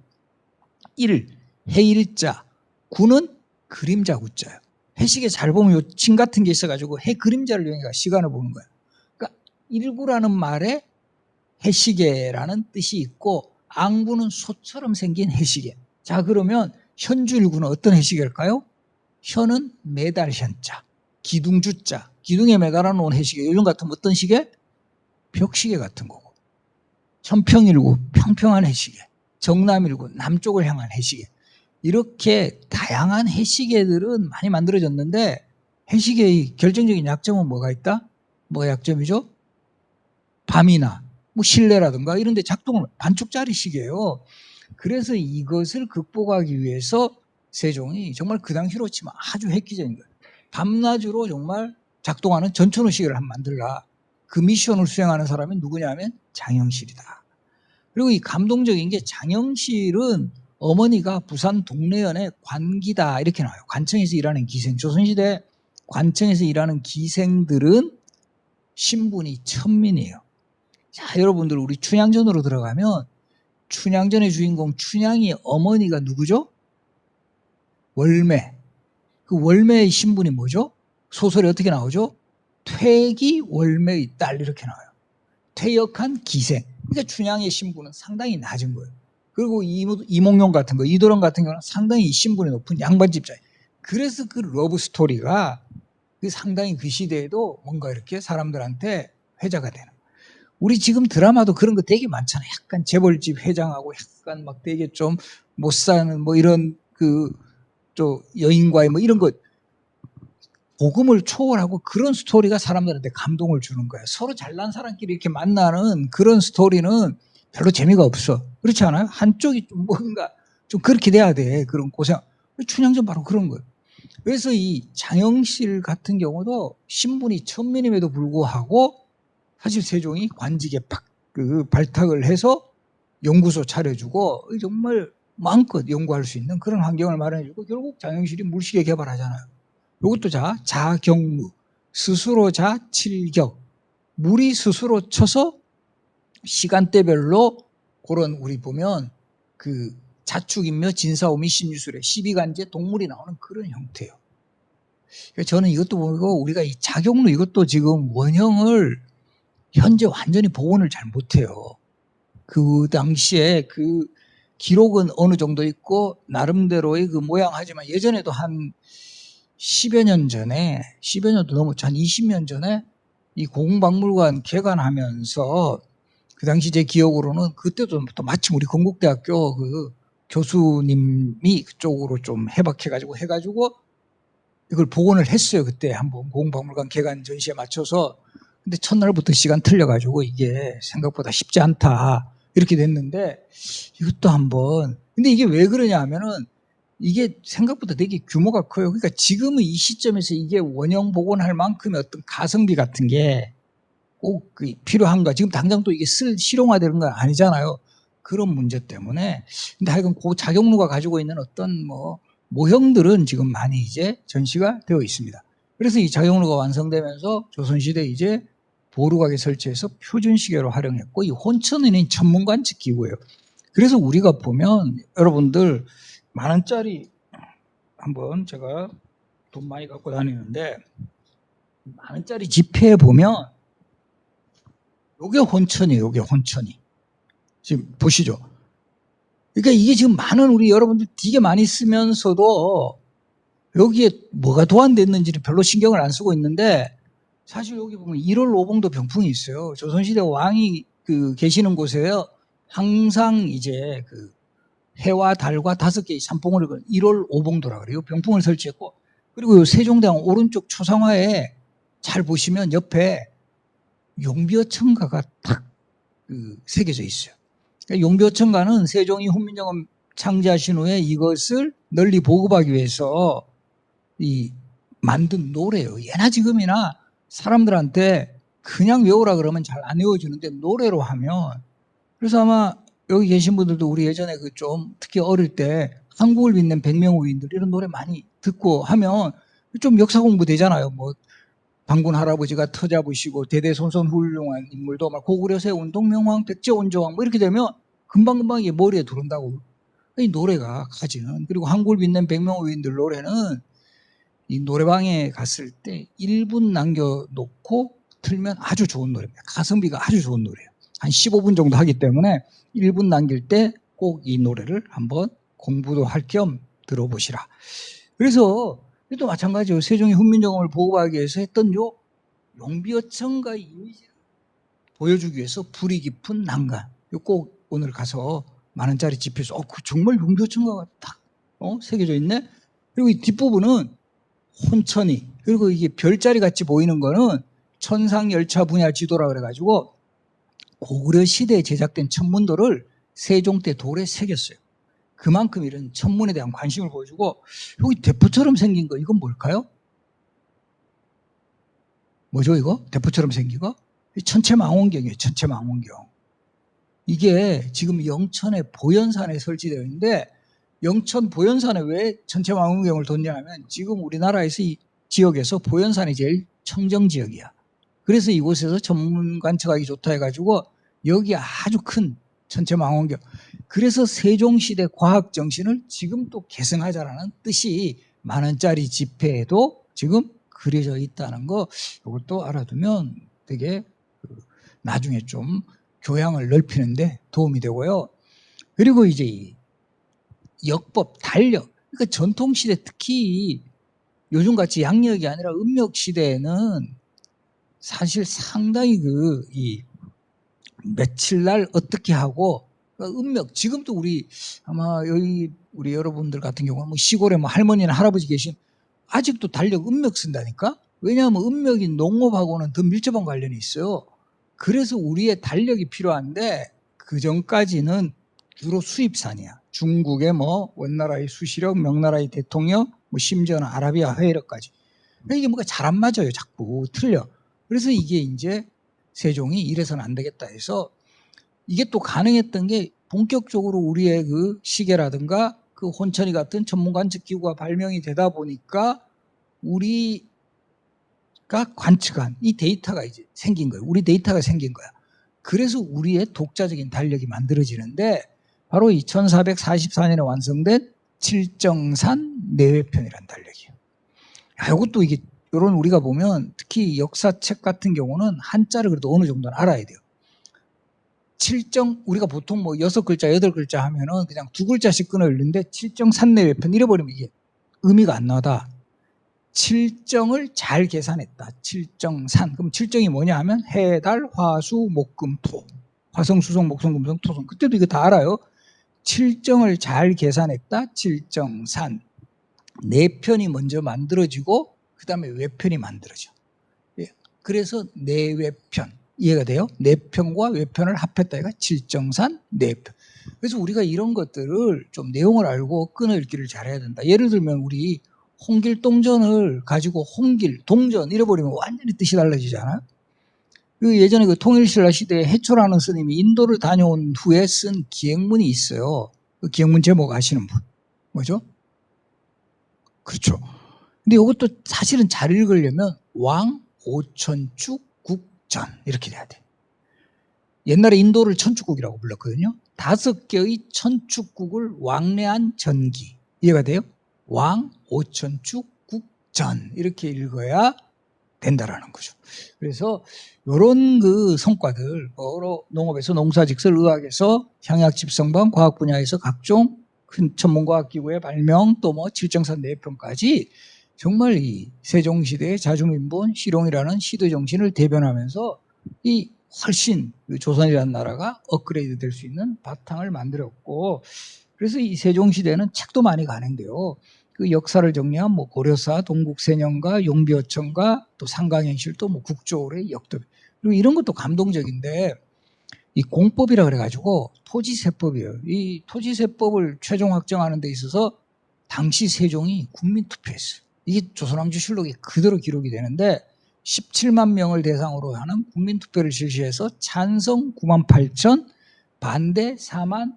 해일자. 구는 그림자 구자예요. 해시계 잘 보면 요 침 같은 게 있어가지고 해 그림자를 이용해서 시간을 보는 거예요. 그러니까 일구라는 말에 해시계라는 뜻이 있고 앙부는 솥처럼 생긴 해시계. 자, 그러면 현주일구는 어떤 해시계일까요? 현은 매달 현자, 기둥주자, 기둥에 매달아 놓은 해시계. 요즘 같으면 어떤 시계? 벽시계 같은 거고. 현평일구, 평평한 해시계. 정남일구, 남쪽을 향한 해시계. 이렇게 다양한 해시계들은 많이 만들어졌는데 해시계의 결정적인 약점은 뭐가 있다? 뭐가 약점이죠? 밤이나 뭐 실내라든가 이런 데 작동을 반쪽짜리 시계예요. 그래서 이것을 극복하기 위해서 세종이 정말 그 당시로 치면 아주 획기적인 거예요. 밤낮으로 정말 작동하는 전천후 시계를 한번 만들라. 그 미션을 수행하는 사람이 누구냐면 장영실이다. 그리고 이 감동적인 게 장영실은 어머니가 부산 동래연의 관기다 이렇게 나와요. 관청에서 일하는 기생. 조선시대 관청에서 일하는 기생들은 신분이 천민이에요. 자, 여러분들 우리 춘향전으로 들어가면 춘향전의 주인공 춘향이 어머니가 누구죠? 월매. 그 월매의 신분이 뭐죠? 소설에 어떻게 나오죠? 퇴기 월매의 딸 이렇게 나와요. 퇴역한 기생. 그러니까 춘향의 신분은 상당히 낮은 거예요. 그리고 이몽룡 같은 거, 이도령 같은 경우는 상당히 신분이 높은 양반집자예요. 그래서 그 러브 스토리가 상당히 그 시대에도 뭔가 이렇게 사람들한테 회자가 되는. 우리 지금 드라마도 그런 거 되게 많잖아요. 약간 재벌집 회장하고 약간 막 되게 좀 못 사는 뭐 이런 또 여인과의 뭐 이런 거 복음을 초월하고 그런 스토리가 사람들한테 감동을 주는 거예요. 서로 잘난 사람끼리 이렇게 만나는 그런 스토리는 별로 재미가 없어. 그렇지 않아요? 한쪽이 좀 뭔가 좀 그렇게 돼야 돼. 그런 고생. 춘향전 바로 그런 거예요. 그래서 이 장영실 같은 경우도 신분이 천민임에도 불구하고 사실 세종이 관직에 발탁을 해서 연구소 차려주고 정말 마음껏 연구할 수 있는 그런 환경을 마련해주고 결국 장영실이 물시계 개발하잖아요. 이것도 자경루, 스스로 칠격, 물이 스스로 쳐서 시간대별로 그런 우리 보면 그 자축인묘 진사오미 신유술에 12간제 동물이 나오는 그런 형태예요. 저는 이것도 보고 우리가 이 자경루 이것도 지금 원형을 현재 완전히 복원을 잘 못해요. 그 당시에 그 기록은 어느 정도 있고 나름대로의 그 모양 하지만 예전에도 한 10여 년 전에 10여 년도 넘었죠. 한 20년 전에 이 고궁박물관 개관하면서 그 당시 제 기억으로는 그때도 또 마침 우리 건국대학교 그 교수님이 그쪽으로 좀 해박해가지고 이걸 복원을 했어요. 그때 한번 고궁박물관 개관 전시에 맞춰서. 근데 첫날부터 시간 틀려가지고 이게 생각보다 쉽지 않다 이렇게 됐는데 이것도 한번. 근데 이게 왜 그러냐 하면은 이게 생각보다 되게 규모가 커요. 그러니까 지금은 이 시점에서 이게 원형 복원할 만큼의 어떤 가성비 같은 게 꼭 필요한가. 지금 당장 또 이게 실용화되는 건 아니잖아요. 그런 문제 때문에. 근데 하여간 그 자경루가 가지고 있는 어떤 모형들은 지금 많이 이제 전시가 되어 있습니다. 그래서 이 자경루가 완성되면서 조선시대 이제 보루각에 설치해서 표준시계로 활용했고 이 혼천은행 천문관측 기구예요. 그래서 우리가 보면 여러분들 만원짜리 한번 제가 돈 많이 갖고 다니는데 만원짜리 지폐에 보면 요게 혼천이에요. 요게 혼천이. 지금 보시죠. 그러니까 이게 지금 많은 우리 여러분들 되게 많이 쓰면서도 여기에 뭐가 도안됐는지는 별로 신경을 안 쓰고 있는데 사실 여기 보면 1월 오봉도 병풍이 있어요. 조선시대 왕이 계시는 곳에요. 항상 이제 해와 달과 5개의 산봉을 1월 오봉도라 그래요. 병풍을 설치했고 그리고 세종대왕 오른쪽 초상화에 잘 보시면 옆에 용비어천가가 딱 새겨져 있어요. 그러니까 용비어천가는 세종이 훈민정음 창제하신 후에 이것을 널리 보급하기 위해서 만든 노래예요. 예나 지금이나 사람들한테 그냥 외우라 그러면 잘 안 외워지는데 노래로 하면, 그래서 아마 여기 계신 분들도 우리 예전에 좀 특히 어릴 때 한국을 빛낸 백명호인들 이런 노래 많이 듣고 하면 좀 역사 공부 되잖아요. 뭐 방군 할아버지가 터잡으시고 대대손손 훌륭한 인물도 막 고구려 세운동 명왕 백제 온조왕 뭐 이렇게 되면 금방금방 이게 머리에 들어온다고. 이 노래가 가지는, 그리고 한국을 빛낸 백명호인들 노래는 이 노래방에 갔을 때 1분 남겨놓고 틀면 아주 좋은 노래입니다. 가성비가 아주 좋은 노래예요. 한 15분 정도 하기 때문에 1분 남길 때 꼭 이 노래를 한번 공부도 할 겸 들어보시라. 그래서 또 마찬가지로 세종이 훈민정음을 보호하기 위해서 했던 요 용비어천가의 이미지를 보여주기 위해서 불이 깊은 난간, 꼭 오늘 가서 만원짜리 집에서 정말 용비어천가가 딱 새겨져 있네. 그리고 이 뒷부분은 혼천이, 그리고 이게 별자리 같이 보이는 거는 천상열차 분야 지도라 그래가지고 고구려 시대에 제작된 천문도를 세종 때 돌에 새겼어요. 그만큼 이런 천문에 대한 관심을 보여주고, 여기 대포처럼 생긴 거 이건 뭘까요? 뭐죠 이거? 대포처럼 생긴 거? 천체망원경이에요. 천체망원경. 이게 지금 영천의 보현산에 설치되어 있는데, 영천 보현산에 왜 천체망원경을 뒀냐면 지금 우리나라에서 이 지역에서 보현산이 제일 청정지역이야. 그래서 이곳에서 전문 관측하기 좋다 해가지고 여기 아주 큰 천체망원경. 그래서 세종시대 과학정신을 지금 또 계승하자라는 뜻이 만원짜리 지폐에도 지금 그려져 있다는 거, 이것도 알아두면 되게 나중에 좀 교양을 넓히는데 도움이 되고요. 그리고 이제 이 역법, 달력. 그러니까 전통시대, 특히 요즘같이 양력이 아니라 음력시대에는 사실 상당히 이 며칠날 어떻게 하고, 그러니까 음력, 지금도 아마 여기 우리 여러분들 같은 경우는 뭐 시골에 뭐 할머니나 할아버지 계신 아직도 달력 음력 쓴다니까? 왜냐하면 음력이 농업하고는 더 밀접한 관련이 있어요. 그래서 우리의 달력이 필요한데 그 전까지는 주로 수입산이야. 중국의 뭐 원나라의 수시력, 명나라의 대통령, 뭐 심지어는 아라비아 회의록까지. 이게 뭔가 잘 안 맞아요. 자꾸 틀려. 그래서 이게 이제 세종이 이래서는 안 되겠다 해서, 이게 또 가능했던 게 본격적으로 우리의 시계라든가 혼천이 같은 전문관측기구가 발명이 되다 보니까 우리가 관측한 이 데이터가 이제 생긴 거예요. 우리 데이터가 생긴 거야. 그래서 우리의 독자적인 달력이 만들어지는데 바로 이 1444년에 완성된 칠정산 내외편이라는 달력이에요. 이것도 이런 우리가 보면 특히 역사책 같은 경우는 한자를 그래도 어느 정도는 알아야 돼요. 우리가 보통 뭐 6글자, 8글자 하면은 그냥 2글자씩 끊어 읽는데 칠정산 내외편 잃어버리면 이게 의미가 안 나다. 칠정을 잘 계산했다. 칠정산. 그럼 칠정이 뭐냐 하면 해, 달, 화, 수, 목, 금, 토. 화성, 수성, 목성, 금성, 토성. 그때도 이거 다 알아요. 칠정을 잘 계산했다. 칠정산. 내편이 먼저 만들어지고 그 다음에 외편이 만들어져. 그래서 내외편. 이해가 돼요? 내편과 외편을 합했다. 이가 칠정산 내편. 그래서 우리가 이런 것들을 좀 내용을 알고 끊어 읽기를 잘해야 된다. 예를 들면 우리 홍길동전을 가지고 홍길, 동전 잃어버리면 완전히 뜻이 달라지잖아요. 예전에 통일신라 시대에 해초라는 스님이 인도를 다녀온 후에 쓴 기행문이 있어요. 그 기행문 제목 아시는 분? 뭐죠? 그렇죠. 근데 이것도 사실은 잘 읽으려면 왕 오천축 국전 이렇게 돼야 돼. 옛날에 인도를 천축국이라고 불렀거든요. 5개의 천축국을 왕래한 전기. 이해가 돼요? 왕 오천축 국전 이렇게 읽어야 된다라는 거죠. 그래서 이런 성과들, 농업에서 농사직설, 의학에서 향약 집성방, 과학 분야에서 각종 큰 전문과학기구의 발명, 또 뭐 칠정산 내편까지 정말 이 세종시대의 자주민본 실용이라는 시대 정신을 대변하면서 이 훨씬 조선이라는 나라가 업그레이드 될 수 있는 바탕을 만들었고, 그래서 이 세종시대는 책도 많이 가는데요. 그 역사를 정리한 뭐 고려사, 동국세년가, 용비어천가, 또 상강행실도 뭐 국조의 역도, 그리고 이런 것도 감동적인데, 이 공법이라 그래가지고 토지세법이에요. 이 토지세법을 최종 확정하는 데 있어서 당시 세종이 국민투표했어요. 이게 조선왕조실록에 그대로 기록이 되는데 17만 명을 대상으로 하는 국민투표를 실시해서 찬성 9만 8천, 반대 4만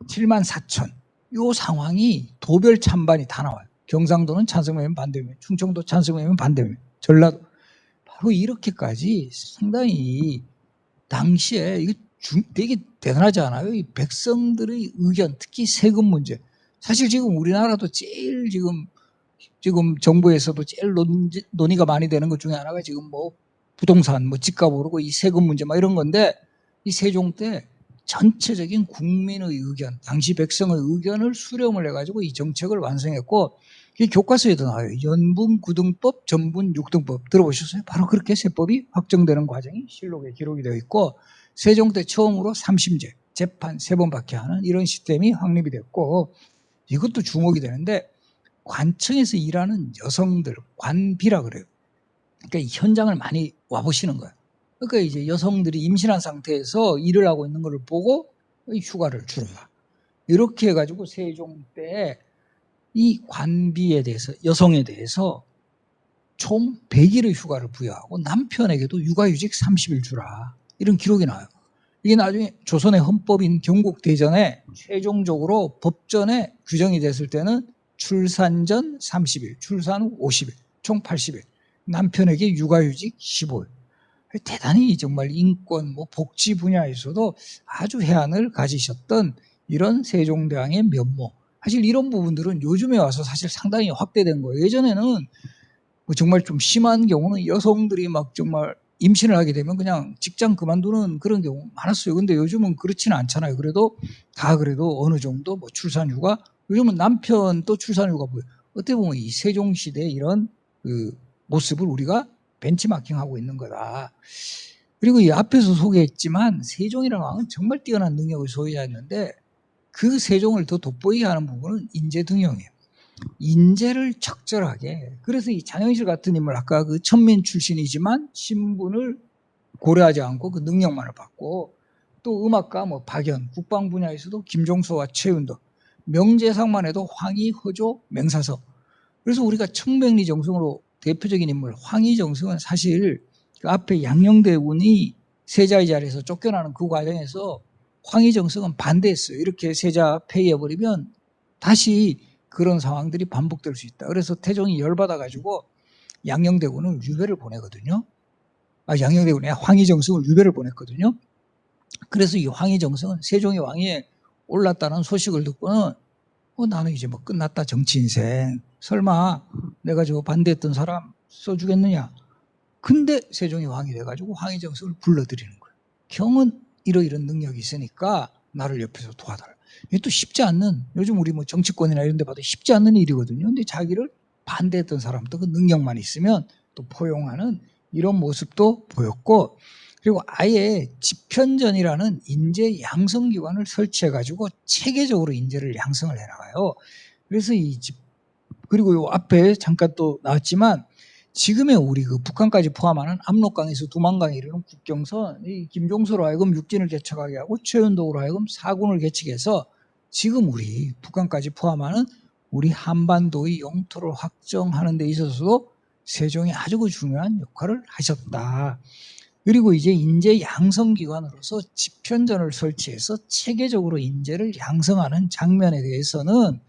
7만 4천. 이 상황이 도별 찬반이 다 나와요. 경상도는 찬성이면 반대면, 충청도 찬성이면 반대면, 전라도. 바로 이렇게까지 상당히 당시에 이게 되게 대단하지 않아요? 이 백성들의 의견, 특히 세금 문제. 사실 지금 우리나라도 제일 지금 정부에서도 제일 논의가 많이 되는 것 중에 하나가 지금 뭐 부동산, 뭐 집값 오르고 이 세금 문제 막 이런 건데, 이 세종 때 전체적인 국민의 의견, 당시 백성의 의견을 수렴을 해가지고 이 정책을 완성했고, 이 교과서에도 나와요. 연분구등법, 전분육등법 들어보셨어요? 바로 그렇게 세법이 확정되는 과정이 실록에 기록이 되어 있고, 세종 때 처음으로 3심제, 재판 3번 받게 하는 이런 시스템이 확립이 됐고, 이것도 주목이 되는데, 관청에서 일하는 여성들, 관비라 그래요. 그러니까 이 현장을 많이 와보시는 거예요. 그러니까 이제 여성들이 임신한 상태에서 일을 하고 있는 걸 보고 휴가를 주라. 이렇게 해가지고 세종 때 이 관비에 대해서, 여성에 대해서 총 100일의 휴가를 부여하고 남편에게도 육아휴직 30일 주라. 이런 기록이 나와요. 이게 나중에 조선의 헌법인 경국대전에 최종적으로 법전에 규정이 됐을 때는 출산 전 30일, 출산 후 50일, 총 80일. 남편에게 육아휴직 15일. 대단히 정말 인권, 뭐 복지 분야에서도 아주 해안을 가지셨던 이런 세종대왕의 면모. 사실 이런 부분들은 요즘에 와서 사실 상당히 확대된 거예요. 예전에는 뭐 정말 좀 심한 경우는 여성들이 막 정말 임신을 하게 되면 그냥 직장 그만두는 그런 경우 많았어요. 근데 요즘은 그렇지는 않잖아요. 그래도 어느 정도 뭐 출산휴가, 요즘은 남편도 출산휴가 보여요. 어떻게 보면 이 세종시대의 이런 그 모습을 우리가 벤치마킹하고 있는 거다. 그리고 이 앞에서 소개했지만 세종이라는 왕은 정말 뛰어난 능력을 소유했는데, 그 세종을 더 돋보이게 하는 부분은 인재 등용이에요. 인재를 적절하게. 그래서 이 장영실 같은 인물, 아까 그 천민 출신이지만 신분을 고려하지 않고 그 능력만을 받고, 또 음악가 뭐 박연, 국방 분야에서도 김종서와 최윤도, 명재상만 해도 황희, 허조, 맹사서. 그래서 우리가 청백리 정승으로 대표적인 인물 황희 정승은 사실 그 앞에 양녕대군이 세자의 자리에서 쫓겨나는 그 과정에서 황희 정승은 반대했어요. 이렇게 세자 폐위해버리면 다시 그런 상황들이 반복될 수 있다. 그래서 태종이 열받아가지고 양녕대군을 유배를 보내거든요. 양녕대군이 황희 정승을 유배를 보냈거든요. 그래서 이 황희 정승은 세종의 왕위에 올랐다는 소식을 듣고는 나는 이제 뭐 끝났다, 정치 인생. 설마 내가 저 반대했던 사람 써주겠느냐. 근데 세종이 왕이 돼가지고 황희 정승을 불러들이는 거예요. 경은 이러이런 능력이 있으니까 나를 옆에서 도와달라. 이게 또 쉽지 않는, 요즘 우리 뭐 정치권이나 이런 데 봐도 쉽지 않는 일이거든요. 근데 자기를 반대했던 사람도 그 능력만 있으면 또 포용하는 이런 모습도 보였고, 그리고 아예 집현전이라는 인재 양성기관을 설치해가지고 체계적으로 인재를 양성을 해나가요. 그래서 그리고 요 앞에 잠깐 또 나왔지만, 지금의 우리 그 북한까지 포함하는 압록강에서 두만강에 이르는 국경선, 이 김종서로 하여금 육진을 개척하게 하고 최윤도로 하여금 사군을 개척해서 지금 우리 북한까지 포함하는 우리 한반도의 영토를 확정하는 데 있어서도 세종이 아주 중요한 역할을 하셨다. 그리고 이제 인재 양성기관으로서 집현전을 설치해서 체계적으로 인재를 양성하는 장면에 대해서는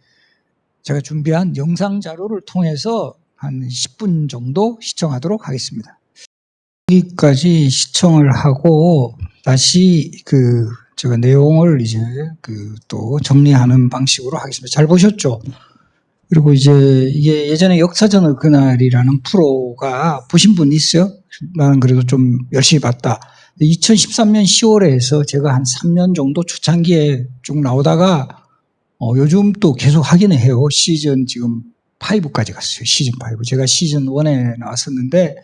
제가 준비한 영상 자료를 통해서 한 10분 정도 시청하도록 하겠습니다. 여기까지 시청을 하고 다시 제가 내용을 이제 또 정리하는 방식으로 하겠습니다. 잘 보셨죠? 그리고 이제 이게 예전에 역사전의 그날이라는 프로가 보신 분 있어요? 나는 그래도 좀 열심히 봤다. 2013년 10월에 해서 제가 한 3년 정도 초창기에 쭉 나오다가 요즘 또 계속 하기는 해요. 시즌 지금 5까지 갔어요. 시즌 5. 제가 시즌 1에 나왔었는데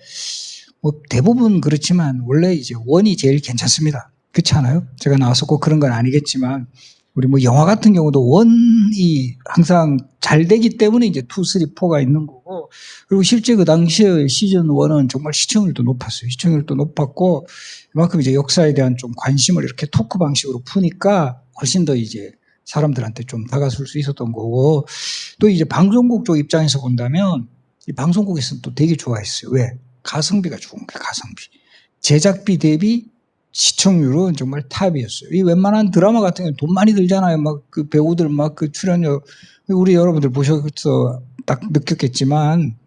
뭐 대부분 그렇지만 원래 이제 1이 제일 괜찮습니다. 그렇지 않아요? 제가 나와서 꼭 그런 건 아니겠지만 우리 뭐 영화 같은 경우도 원이 항상 잘 되기 때문에 이제 2, 3, 4가 있는 거고, 그리고 실제 그 당시에 시즌 1은 정말 시청률도 높았어요. 시청률도 높았고, 그만큼 이제 역사에 대한 좀 관심을 이렇게 토크 방식으로 푸니까 훨씬 더 이제 사람들한테 좀 다가설 수 있었던 거고, 또 이제 방송국 쪽 입장에서 본다면 이 방송국에서는 또 되게 좋아했어요. 왜? 가성비가 좋은 거예요. 가성비. 제작비 대비 시청률은 정말 탑이었어요. 이 웬만한 드라마 같은 경우는 돈 많이 들잖아요. 막 그 배우들 막 그 출연료, 우리 여러분들 보셔서 딱 느꼈겠지만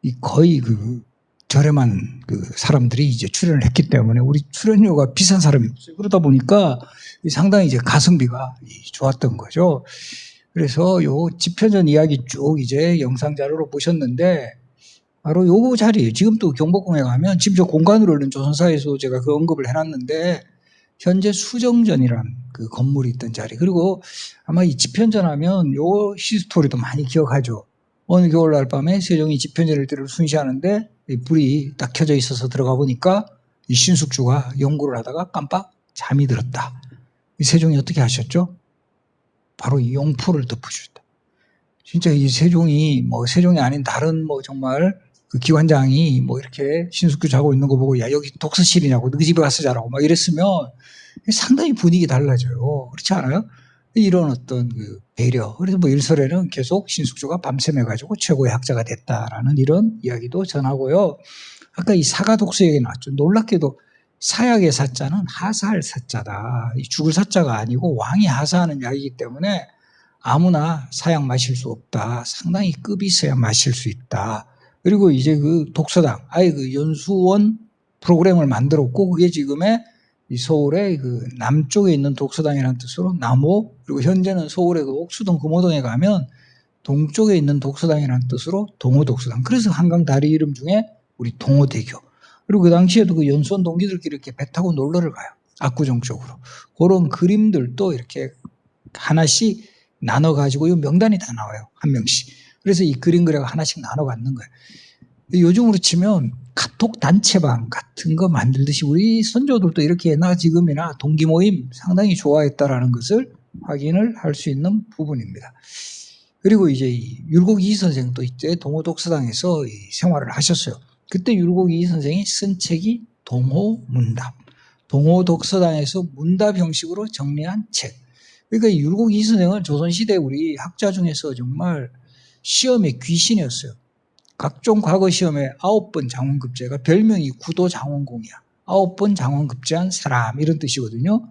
이 거의 그 저렴한 그 사람들이 이제 출연을 했기 때문에 우리 출연료가 비싼 사람이 없어요. 그러다 보니까 상당히 이제 가성비가 좋았던 거죠. 그래서 요 집현전 이야기 쭉 이제 영상 자료로 보셨는데 바로 요 자리에 지금 또 경복궁에 가면 지금 저 공간으로 있는 조선사에서 제가 그 언급을 해놨는데 현재 수정전이라는 그 건물이 있던 자리, 그리고 아마 이 집현전하면 요 히스토리도 많이 기억하죠. 어느 겨울날 밤에 세종이 집현전을 순시하는데 불이 딱 켜져 있어서 들어가 보니까 이 신숙주가 연구를 하다가 깜빡 잠이 들었다. 이 세종이 어떻게 하셨죠? 바로 이 용포를 덮어주셨다. 진짜 이 세종이 뭐 세종이 아닌 다른 뭐 정말 그 기관장이 뭐 이렇게 신숙주 자고 있는 거 보고 야 여기 독서실이냐고 너희 집에 가서 자라고 막 이랬으면 상당히 분위기 달라져요. 그렇지 않아요? 이런 어떤 그 배려. 그래서 뭐 일설에는 계속 신숙주가 밤샘해가지고 최고의 학자가 됐다라는 이런 이야기도 전하고요. 아까 이 사가 독서 얘기 나왔죠. 놀랍게도 사약의 사자는 하사할 사자다. 이 죽을 사자가 아니고 왕이 하사하는 약이기 때문에 아무나 사약 마실 수 없다. 상당히 급이 있어야 마실 수 있다. 그리고 이제 그 독서당, 아예 그 연수원 프로그램을 만들었고, 그게 지금의 이 서울의 그 남쪽에 있는 독서당이라는 뜻으로 남호, 그리고 현재는 서울의 그 옥수동 금호동에 가면 동쪽에 있는 독서당이라는 뜻으로 동호독서당. 그래서 한강 다리 이름 중에 우리 동호대교. 그리고 그 당시에도 그 연수원 동기들끼리 이렇게 배 타고 놀러를 가요. 압구정 쪽으로. 그런 그림들도 이렇게 하나씩 나눠가지고 이 명단이 다 나와요. 한 명씩. 그래서 이 그림 그려가 하나씩 나눠 갖는 거예요. 요즘으로 치면 카톡 단체방 같은 거 만들듯이 우리 선조들도 이렇게 나 지금이나 동기 모임 상당히 좋아했다라는 것을 확인을 할 수 있는 부분입니다. 그리고 이제 율곡 이 선생도 이때 동호독서당에서 생활을 하셨어요. 그때 율곡 이 선생이 쓴 책이 동호문답. 동호독서당에서 문답 형식으로 정리한 책. 그러니까 율곡 이 선생은 조선시대 우리 학자 중에서 정말 시험의 귀신이었어요. 각종 과거 시험에 9번 장원급제가 별명이 구도장원공이야. 9번 장원급제한 사람 이런 뜻이거든요.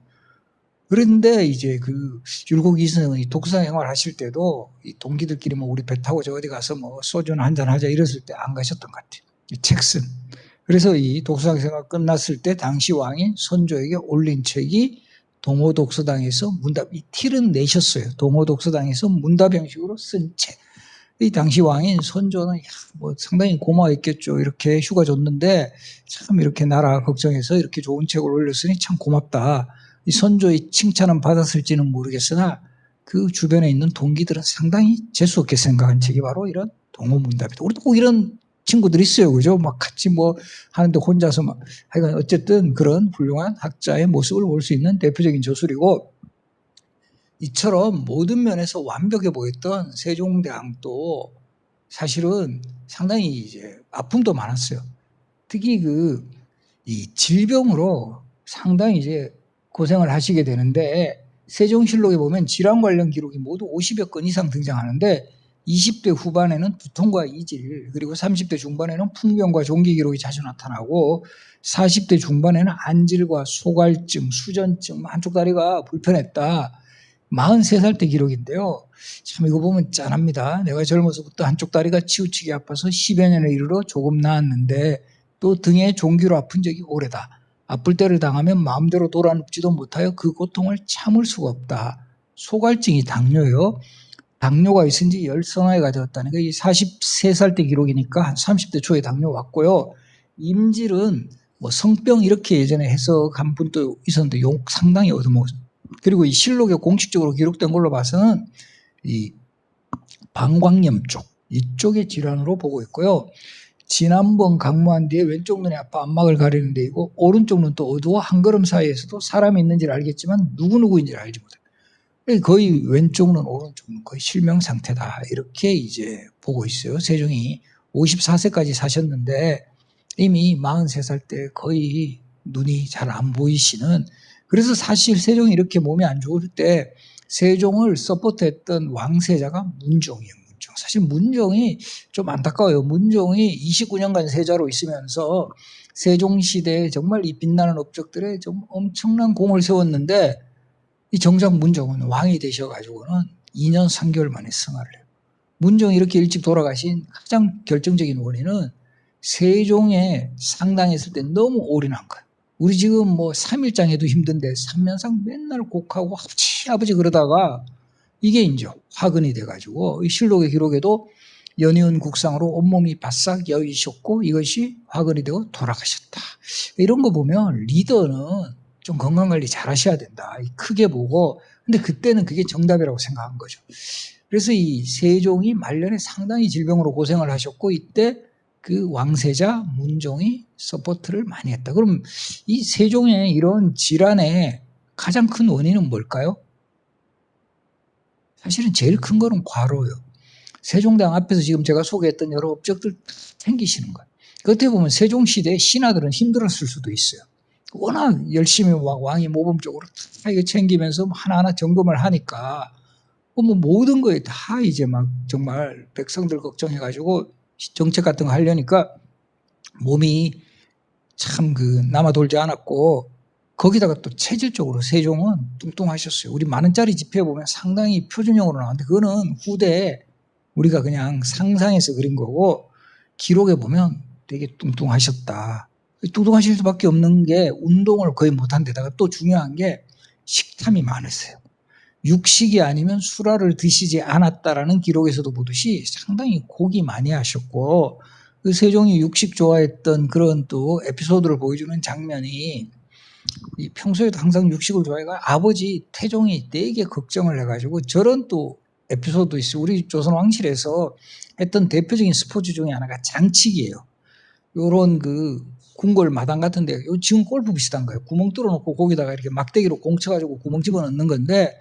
그런데 이제 그 율곡 이 선생은 독서당 생활 하실 때도 이 동기들끼리 뭐 우리 배 타고 저 어디 가서 뭐 소주나 한잔 하자 이랬을 때 안 가셨던 것 같아요. 책 쓴. 그래서 이 독서당 생활 끝났을 때 당시 왕인 선조에게 올린 책이 동호독서당에서 문답, 이 틸은 내셨어요. 동호독서당에서 문답 형식으로 쓴 책. 이 당시 왕인 선조는 뭐 상당히 고마웠겠죠. 이렇게 휴가 줬는데 참 이렇게 나라 걱정해서 이렇게 좋은 책을 올렸으니 참 고맙다. 이 선조의 칭찬은 받았을지는 모르겠으나 그 주변에 있는 동기들은 상당히 재수없게 생각한 책이 바로 이런 동호문답이다. 우리도 꼭 이런 친구들이 있어요. 그죠? 막 같이 뭐 하는데 혼자서 막 하여간 어쨌든 그런 훌륭한 학자의 모습을 볼 수 있는 대표적인 저술이고, 이처럼 모든 면에서 완벽해 보였던 세종대왕도 사실은 상당히 이제 아픔도 많았어요. 특히 이 질병으로 상당히 이제 고생을 하시게 되는데, 세종실록에 보면 질환 관련 기록이 모두 50여 건 이상 등장하는데 20대 후반에는 두통과 이질, 그리고 30대 중반에는 풍병과 종기 기록이 자주 나타나고 40대 중반에는 안질과 소갈증, 수전증, 한쪽 다리가 불편했다. 43살 때 기록인데요. 참 이거 보면 짠합니다. 내가 젊어서부터 한쪽 다리가 치우치게 아파서 10여 년에 이르러 조금 나았는데 또 등에 종기로 아픈 적이 오래다. 아플 때를 당하면 마음대로 돌아눕지도 못하여 그 고통을 참을 수가 없다. 소갈증이 당뇨요. 당뇨가 있은 지 10서너해가 되었다는 게 43살 때 기록이니까 한 30대 초에 당뇨 왔고요. 임질은 뭐 성병 이렇게 예전에 해석한 분도 있었는데 욕 상당히 얻어먹었어요. 그리고 이 실록에 공식적으로 기록된 걸로 봐서는 이 방광염 쪽, 이쪽의 질환으로 보고 있고요. 지난번 강무한 뒤에 왼쪽 눈이 아파 안막을 가리는 데이고 오른쪽 눈도 어두워 한 걸음 사이에서도 사람이 있는지를 알겠지만 누구인지를 알지 못해요. 거의 왼쪽은 오른쪽은 거의 실명 상태다. 이렇게 이제 보고 있어요. 세종이 54세까지 사셨는데 이미 43살 때 거의 눈이 잘 안 보이시는, 그래서 사실 세종이 이렇게 몸이 안 좋을 때 세종을 서포트했던 왕세자가 문종이에요. 문종. 사실 문종이 좀 안타까워요. 문종이 29년간 세자로 있으면서 세종시대에 정말 이 빛나는 업적들에 좀 엄청난 공을 세웠는데, 이 정작 문종은 왕이 되셔가지고는 2년 3개월 만에 승하를 해요. 문종이 이렇게 일찍 돌아가신 가장 결정적인 원인은 세종에 상당했을 때 너무 올인한 거예요. 우리 지금 뭐 3일장 해도 힘든데 3년상 맨날 곡하고 아버지 그러다가 이게 이제 화근이 돼가지고 이 실록의 기록에도 연이은 국상으로 온몸이 바싹 여이셨고 이것이 화근이 되고 돌아가셨다. 이런 거 보면 리더는 좀 건강관리 잘 하셔야 된다. 크게 보고. 근데 그때는 그게 정답이라고 생각한 거죠. 그래서 이 세종이 말년에 상당히 질병으로 고생을 하셨고 이때 그 왕세자 문종이 서포트를 많이 했다. 그럼 이 세종의 이런 질환의 가장 큰 원인은 뭘까요? 사실은 제일 큰 거는 과로요. 세종대왕 앞에서 지금 제가 소개했던 여러 업적들 챙기시는 거예요. 그때 보면 세종시대 신하들은 힘들었을 수도 있어요. 워낙 열심히 왕이 모범적으로 다 이거 챙기면서 하나하나 점검을 하니까 뭐 모든 거에 다 이제 막 정말 백성들 걱정해가지고 정책 같은 거 하려니까 몸이 참 남아 돌지 않았고, 거기다가 또 체질적으로 세종은 뚱뚱하셨어요. 우리 만원짜리 지폐 보면 상당히 표준형으로 나오는데 그거는 후대에 우리가 그냥 상상해서 그린 거고, 기록에 보면 되게 뚱뚱하셨다. 뚱뚱하실 수밖에 없는 게 운동을 거의 못한 데다가 또 중요한 게 식탐이 많으세요. 육식이 아니면 술화를 드시지 않았다라는 기록에서도 보듯이 상당히 고기 많이 하셨고, 그 세종이 육식 좋아했던 그런 또 에피소드를 보여주는 장면이, 평소에도 항상 육식을 좋아해가 아버지 태종이 되게 걱정을 해가지고 저런 또 에피소드 있어요. 우리 조선 왕실에서 했던 대표적인 스포츠 중에 하나가 장치기예요. 요런 궁궐 마당 같은데 지금 골프 비슷한 거예요. 구멍 뚫어놓고 거기다가 이렇게 막대기로 공 쳐가지고 구멍 집어넣는 건데,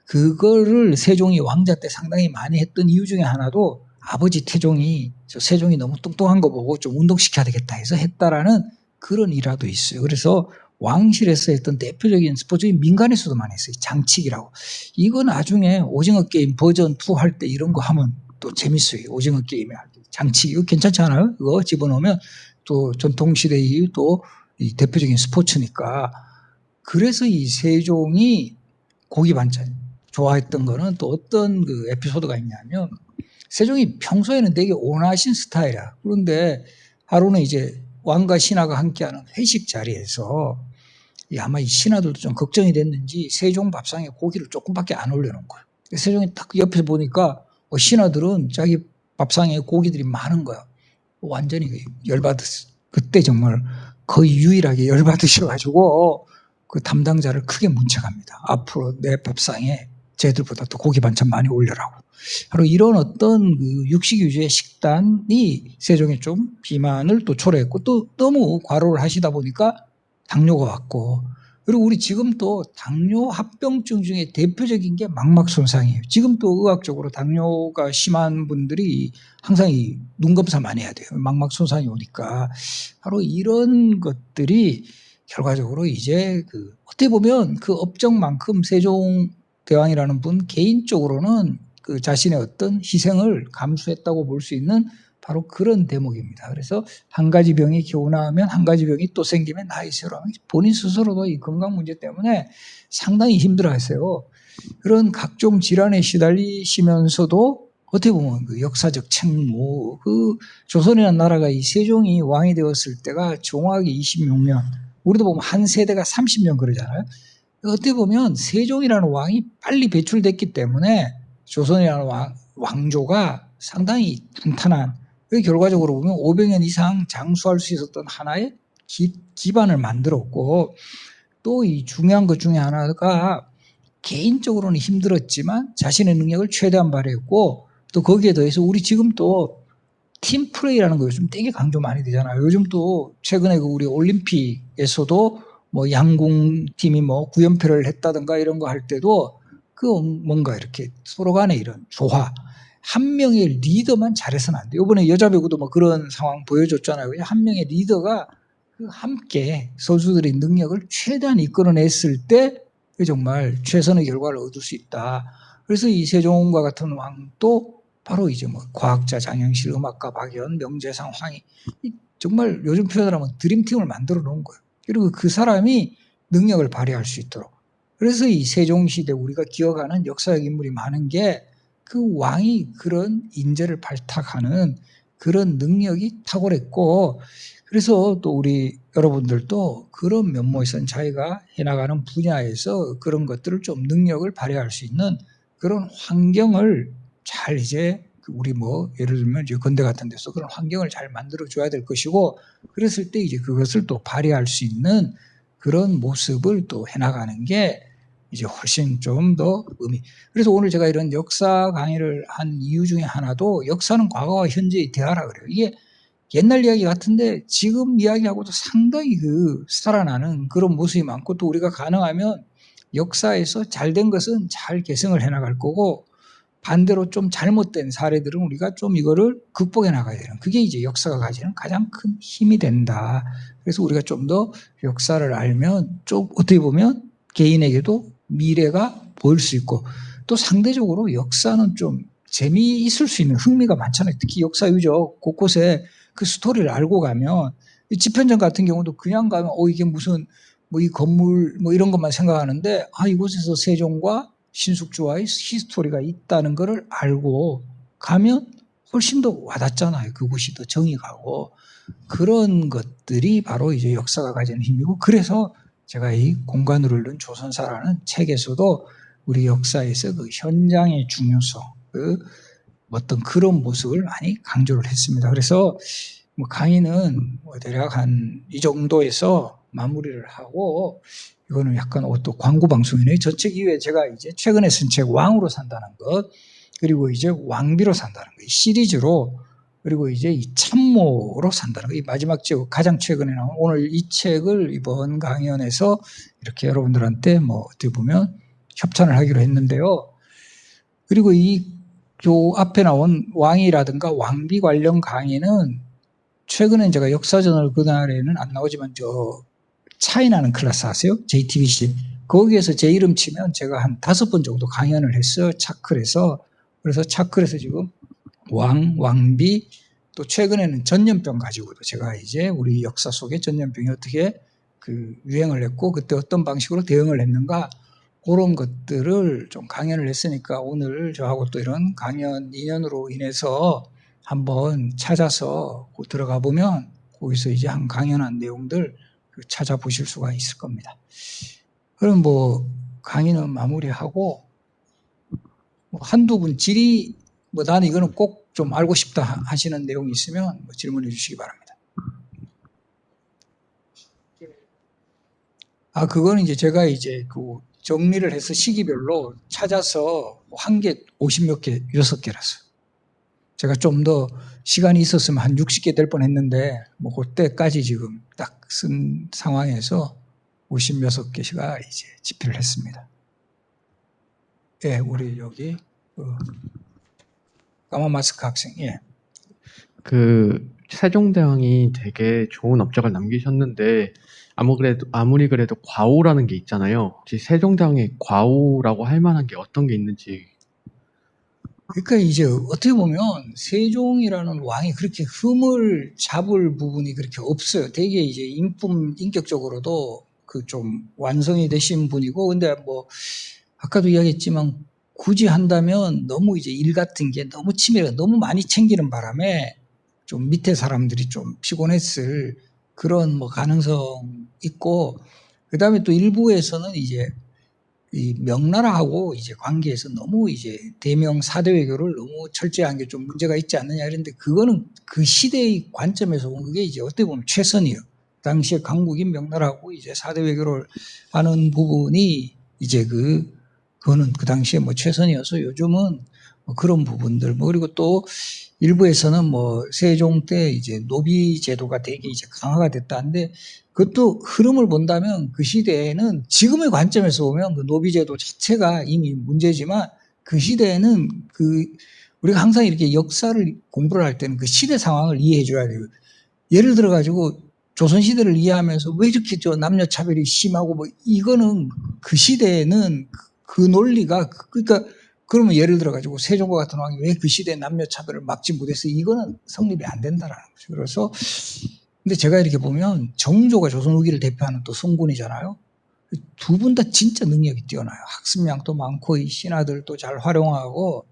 그거를 세종이 왕자 때 상당히 많이 했던 이유 중에 하나도 아버지 태종이 저 세종이 너무 뚱뚱한 거 보고 좀 운동시켜야 되겠다 해서 했다라는 그런 일화도 있어요. 그래서 왕실에서 했던 대표적인 스포츠인 민간에서도 많이 했어요. 장치기라고. 이거 나중에 오징어 게임 버전 2 할 때 이런 거 하면 또 재밌어요. 오징어 게임에 할 때. 장치기. 이거 괜찮지 않아요? 이거 집어넣으면 또 전통시대의 또 이 대표적인 스포츠니까. 그래서 이 세종이 고기 반찬 좋아했던 거는 또 어떤 에피소드가 있냐면, 세종이 평소에는 되게 온화하신 스타일이야. 그런데 하루는 이제 왕과 신하가 함께하는 회식 자리에서 아마 이 신하들도 좀 걱정이 됐는지 세종 밥상에 고기를 조금밖에 안 올려놓은 거야. 세종이 딱 옆에서 보니까 신하들은 자기 밥상에 고기들이 많은 거야. 완전히 열받았어. 그때 정말 거의 유일하게 열받으셔가지고 그 담당자를 크게 문책합니다. 앞으로 내 밥상에 쟤들보다 더 고기 반찬 많이 올려라고. 바로 이런 어떤 육식 위주의 식단이 세종에 좀 비만을 또 초래했고, 또 너무 과로를 하시다 보니까 당뇨가 왔고, 그리고 우리 지금 또 당뇨 합병증 중에 대표적인 게 망막손상이에요. 지금 또 의학적으로 당뇨가 심한 분들이 항상 눈 검사 많이 해야 돼요. 망막손상이 오니까. 바로 이런 것들이 결과적으로 이제 어떻게 보면 그 업적만큼 세종대왕이라는 분 개인적으로는 자신의 어떤 희생을 감수했다고 볼 수 있는 바로 그런 대목입니다. 그래서 한 가지 병이 기운하면 한 가지 병이 또 생기면 나이세로 하면 본인 스스로도 이 건강 문제 때문에 상당히 힘들어하세요. 그런 각종 질환에 시달리시면서도 어떻게 보면 역사적 책무, 조선이라는 나라가 이 세종이 왕이 되었을 때가 정확히 26년, 우리도 보면 한 세대가 30년 그러잖아요. 어떻게 보면 세종이라는 왕이 빨리 배출됐기 때문에 조선이라는 왕조가 상당히 탄탄한, 결과적으로 보면 500년 이상 장수할 수 있었던 하나의 기반을 만들었고, 또 이 중요한 것 중에 하나가 개인적으로는 힘들었지만 자신의 능력을 최대한 발휘했고, 또 거기에 더해서 우리 지금 또 팀플레이라는 거 요즘 되게 강조 많이 되잖아요. 요즘 또 최근에 우리 올림픽에서도 뭐 양궁팀이 뭐 9연패를 했다든가 이런 거 할 때도 그 뭔가 이렇게 서로 간에 이런 조화, 한 명의 리더만 잘해서는 안 돼요. 이번에 여자 배구도 뭐 그런 상황 보여줬잖아요. 한 명의 리더가 그 함께 선수들의 능력을 최대한 이끌어냈을 때 정말 최선의 결과를 얻을 수 있다. 그래서 이 세종과 같은 왕도 바로 이제 뭐 과학자 장영실, 음악가 박연, 명재상, 황희, 정말 요즘 표현하면 드림팀을 만들어 놓은 거예요. 그리고 그 사람이 능력을 발휘할 수 있도록. 그래서 이 세종시대 우리가 기억하는 역사적 인물이 많은 게 그 왕이 그런 인재를 발탁하는 그런 능력이 탁월했고, 그래서 또 우리 여러분들도 그런 면모에선 자기가 해나가는 분야에서 그런 것들을 좀 능력을 발휘할 수 있는 그런 환경을 잘 이제 우리 뭐 예를 들면 이제 건대 같은 데서 그런 환경을 잘 만들어 줘야 될 것이고, 그랬을 때 이제 그것을 또 발휘할 수 있는 그런 모습을 또 해나가는 게 이제 훨씬 좀 더 그래서 오늘 제가 이런 역사 강의를 한 이유 중에 하나도 역사는 과거와 현재의 대화라 그래요. 이게 옛날 이야기 같은데 지금 이야기하고도 상당히 그 살아나는 그런 모습이 많고, 또 우리가 가능하면 역사에서 잘된 것은 잘 개성을 해나갈 거고, 반대로 좀 잘못된 사례들은 우리가 좀 이거를 극복해 나가야 되는, 그게 이제 역사가 가지는 가장 큰 힘이 된다. 그래서 우리가 좀 더 역사를 알면 좀 어떻게 보면 개인에게도 미래가 보일 수 있고, 또 상대적으로 역사는 좀 재미있을 수 있는 흥미가 많잖아요. 특히 역사 유적 곳곳에 그 스토리를 알고 가면, 집현전 같은 경우도 그냥 가면 이게 무슨 뭐 이 건물 뭐 이런 것만 생각하는데, 이곳에서 세종과 신숙주와의 히스토리가 있다는 것을 알고 가면 훨씬 더 와닿잖아요. 그곳이 더 정이 가고, 그런 것들이 바로 이제 역사가 가지는 힘이고, 그래서 제가 이 공간을 잃는 조선사라는 책에서도 우리 역사에서 그 현장의 중요성, 그 어떤 그런 모습을 많이 강조를 했습니다. 그래서 뭐 강의는 뭐 대략 한 이 정도에서 마무리를 하고, 이거는 약간 또 광고 방송이네요. 저 책 이후에 제가 이제 최근에 쓴 책 왕으로 산다는 것, 그리고 이제 왕비로 산다는 것, 이 시리즈로, 그리고 이제 이 참모로 산다는 것, 이 마지막 책 가장 최근에 나온 오늘 이 책을 이번 강연에서 이렇게 여러분들한테 뭐 어떻게 보면 협찬을 하기로 했는데요. 그리고 요 앞에 나온 왕이라든가 왕비 관련 강의는 최근에 제가 역사저널 그날에는 안 나오지만 저 차이나는 클래스 아세요? JTBC. 거기에서 제 이름 치면 제가 한 5번 정도 강연을 했어요. 차클에서. 그래서 차클에서 지금 왕비, 또 최근에는 전염병 가지고도 제가 이제 우리 역사 속에 전염병이 어떻게 그 유행을 했고 그때 어떤 방식으로 대응을 했는가, 그런 것들을 좀 강연을 했으니까 오늘 저하고 또 이런 강연 인연으로 인해서 한번 찾아서 들어가 보면 거기서 이제 한 강연한 내용들 찾아보실 수가 있을 겁니다. 그럼 뭐 강의는 마무리하고, 뭐 한두 분 질의, 뭐 나는 이거는 꼭 좀 알고 싶다 하시는 내용이 있으면 뭐 질문해 주시기 바랍니다. 그거는 이제 제가 이제 그 정리를 해서 시기별로 찾아서 한 개 50몇 개, 6개라서. 제가 좀 더 시간이 있었으면 한 60개 될 뻔 했는데, 뭐 그때까지 지금 딱 쓴 상황에서 50몇 개가 이제 집필을 했습니다. 예, 우리 여기, 까만 마스크 학생, 예. 그 세종대왕이 되게 좋은 업적을 남기셨는데 아무리 그래도 과오라는 게 있잖아요. 혹시 세종대왕의 과오라고 할 만한 게 어떤 게 있는지. 그러니까 이제 어떻게 보면 세종이라는 왕이 그렇게 흠을 잡을 부분이 그렇게 없어요. 되게 이제 인격적으로도 그 좀 완성이 되신 분이고, 근데 뭐 아까도 이야기했지만 굳이 한다면 너무 이제 일 같은 게 너무 치밀하게 너무 많이 챙기는 바람에 좀 밑에 사람들이 좀 피곤했을 그런 뭐 가능성 있고, 그 다음에 또 일부에서는 이제 이 명나라하고 이제 관계에서 너무 이제 대명 사대 외교를 너무 철저한 게 좀 문제가 있지 않느냐 이랬는데, 그거는 그 시대의 관점에서 본 그게 이제 어떻게 보면 최선이에요. 당시에 강국인 명나라하고 이제 사대 외교를 하는 부분이 이제 그거는 그 당시에 뭐 최선이어서 요즘은 뭐 그런 부분들, 뭐 그리고 또 일부에서는 뭐 세종 때 이제 노비 제도가 되게 이제 강화가 됐다는데, 그것도 흐름을 본다면 그 시대에는 지금의 관점에서 보면 그 노비 제도 자체가 이미 문제지만, 그 시대에는 그 우리가 항상 이렇게 역사를 공부를 할 때는 그 시대 상황을 이해해 줘야 돼요. 예를 들어 가지고 조선 시대를 이해하면서 왜 이렇게 저 남녀 차별이 심하고 뭐 이거는 그 시대에는 그 논리가, 그러니까 그러면 예를 들어 가지고 세종과 같은 왕이 왜 그 시대에 남녀 차별을 막지 못했어, 이거는 성립이 안 된다라는 거죠. 그래서 근데 제가 이렇게 보면 정조가 조선 후기를 대표하는 또 성군이잖아요. 두 분 다 진짜 능력이 뛰어나요. 학습량도 많고 이 신하들도 잘 활용하고.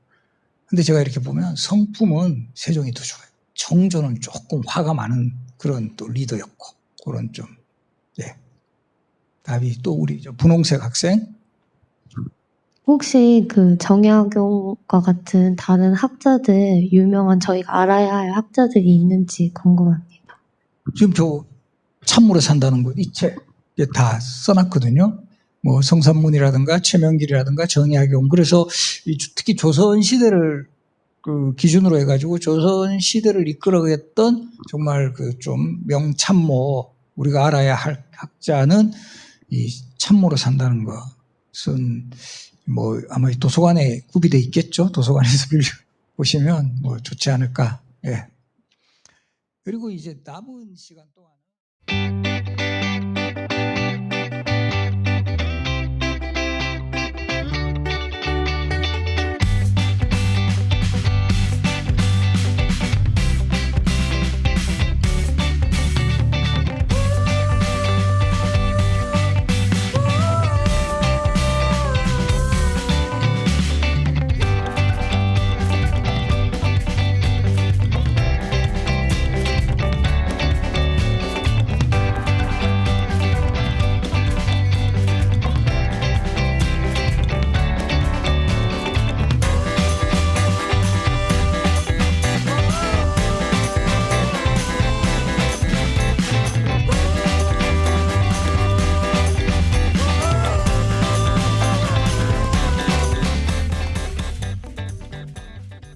근데 제가 이렇게 보면 성품은 세종이 더 좋아요. 정조는 조금 화가 많은 그런 또 리더였고, 그런 좀, 예. 답이 또 우리 저 분홍색 학생. 혹시 그 정약용과 같은 다른 학자들, 유명한 저희가 알아야 할 학자들이 있는지 궁금합니다. 지금 저 참으로 산다는 거 이 책 다 써놨거든요. 뭐 성산문이라든가 최명길이라든가 정약용. 그래서 특히 조선 시대를 그 기준으로 해가지고 조선 시대를 이끌어갔던 정말 그 좀 명참모, 우리가 알아야 할 학자는 이 참모로 산다는 것은 뭐 아마 도서관에 구비돼 있겠죠. 도서관에서 보시면 뭐 좋지 않을까. 예. 그리고 이제 남은 시간 동안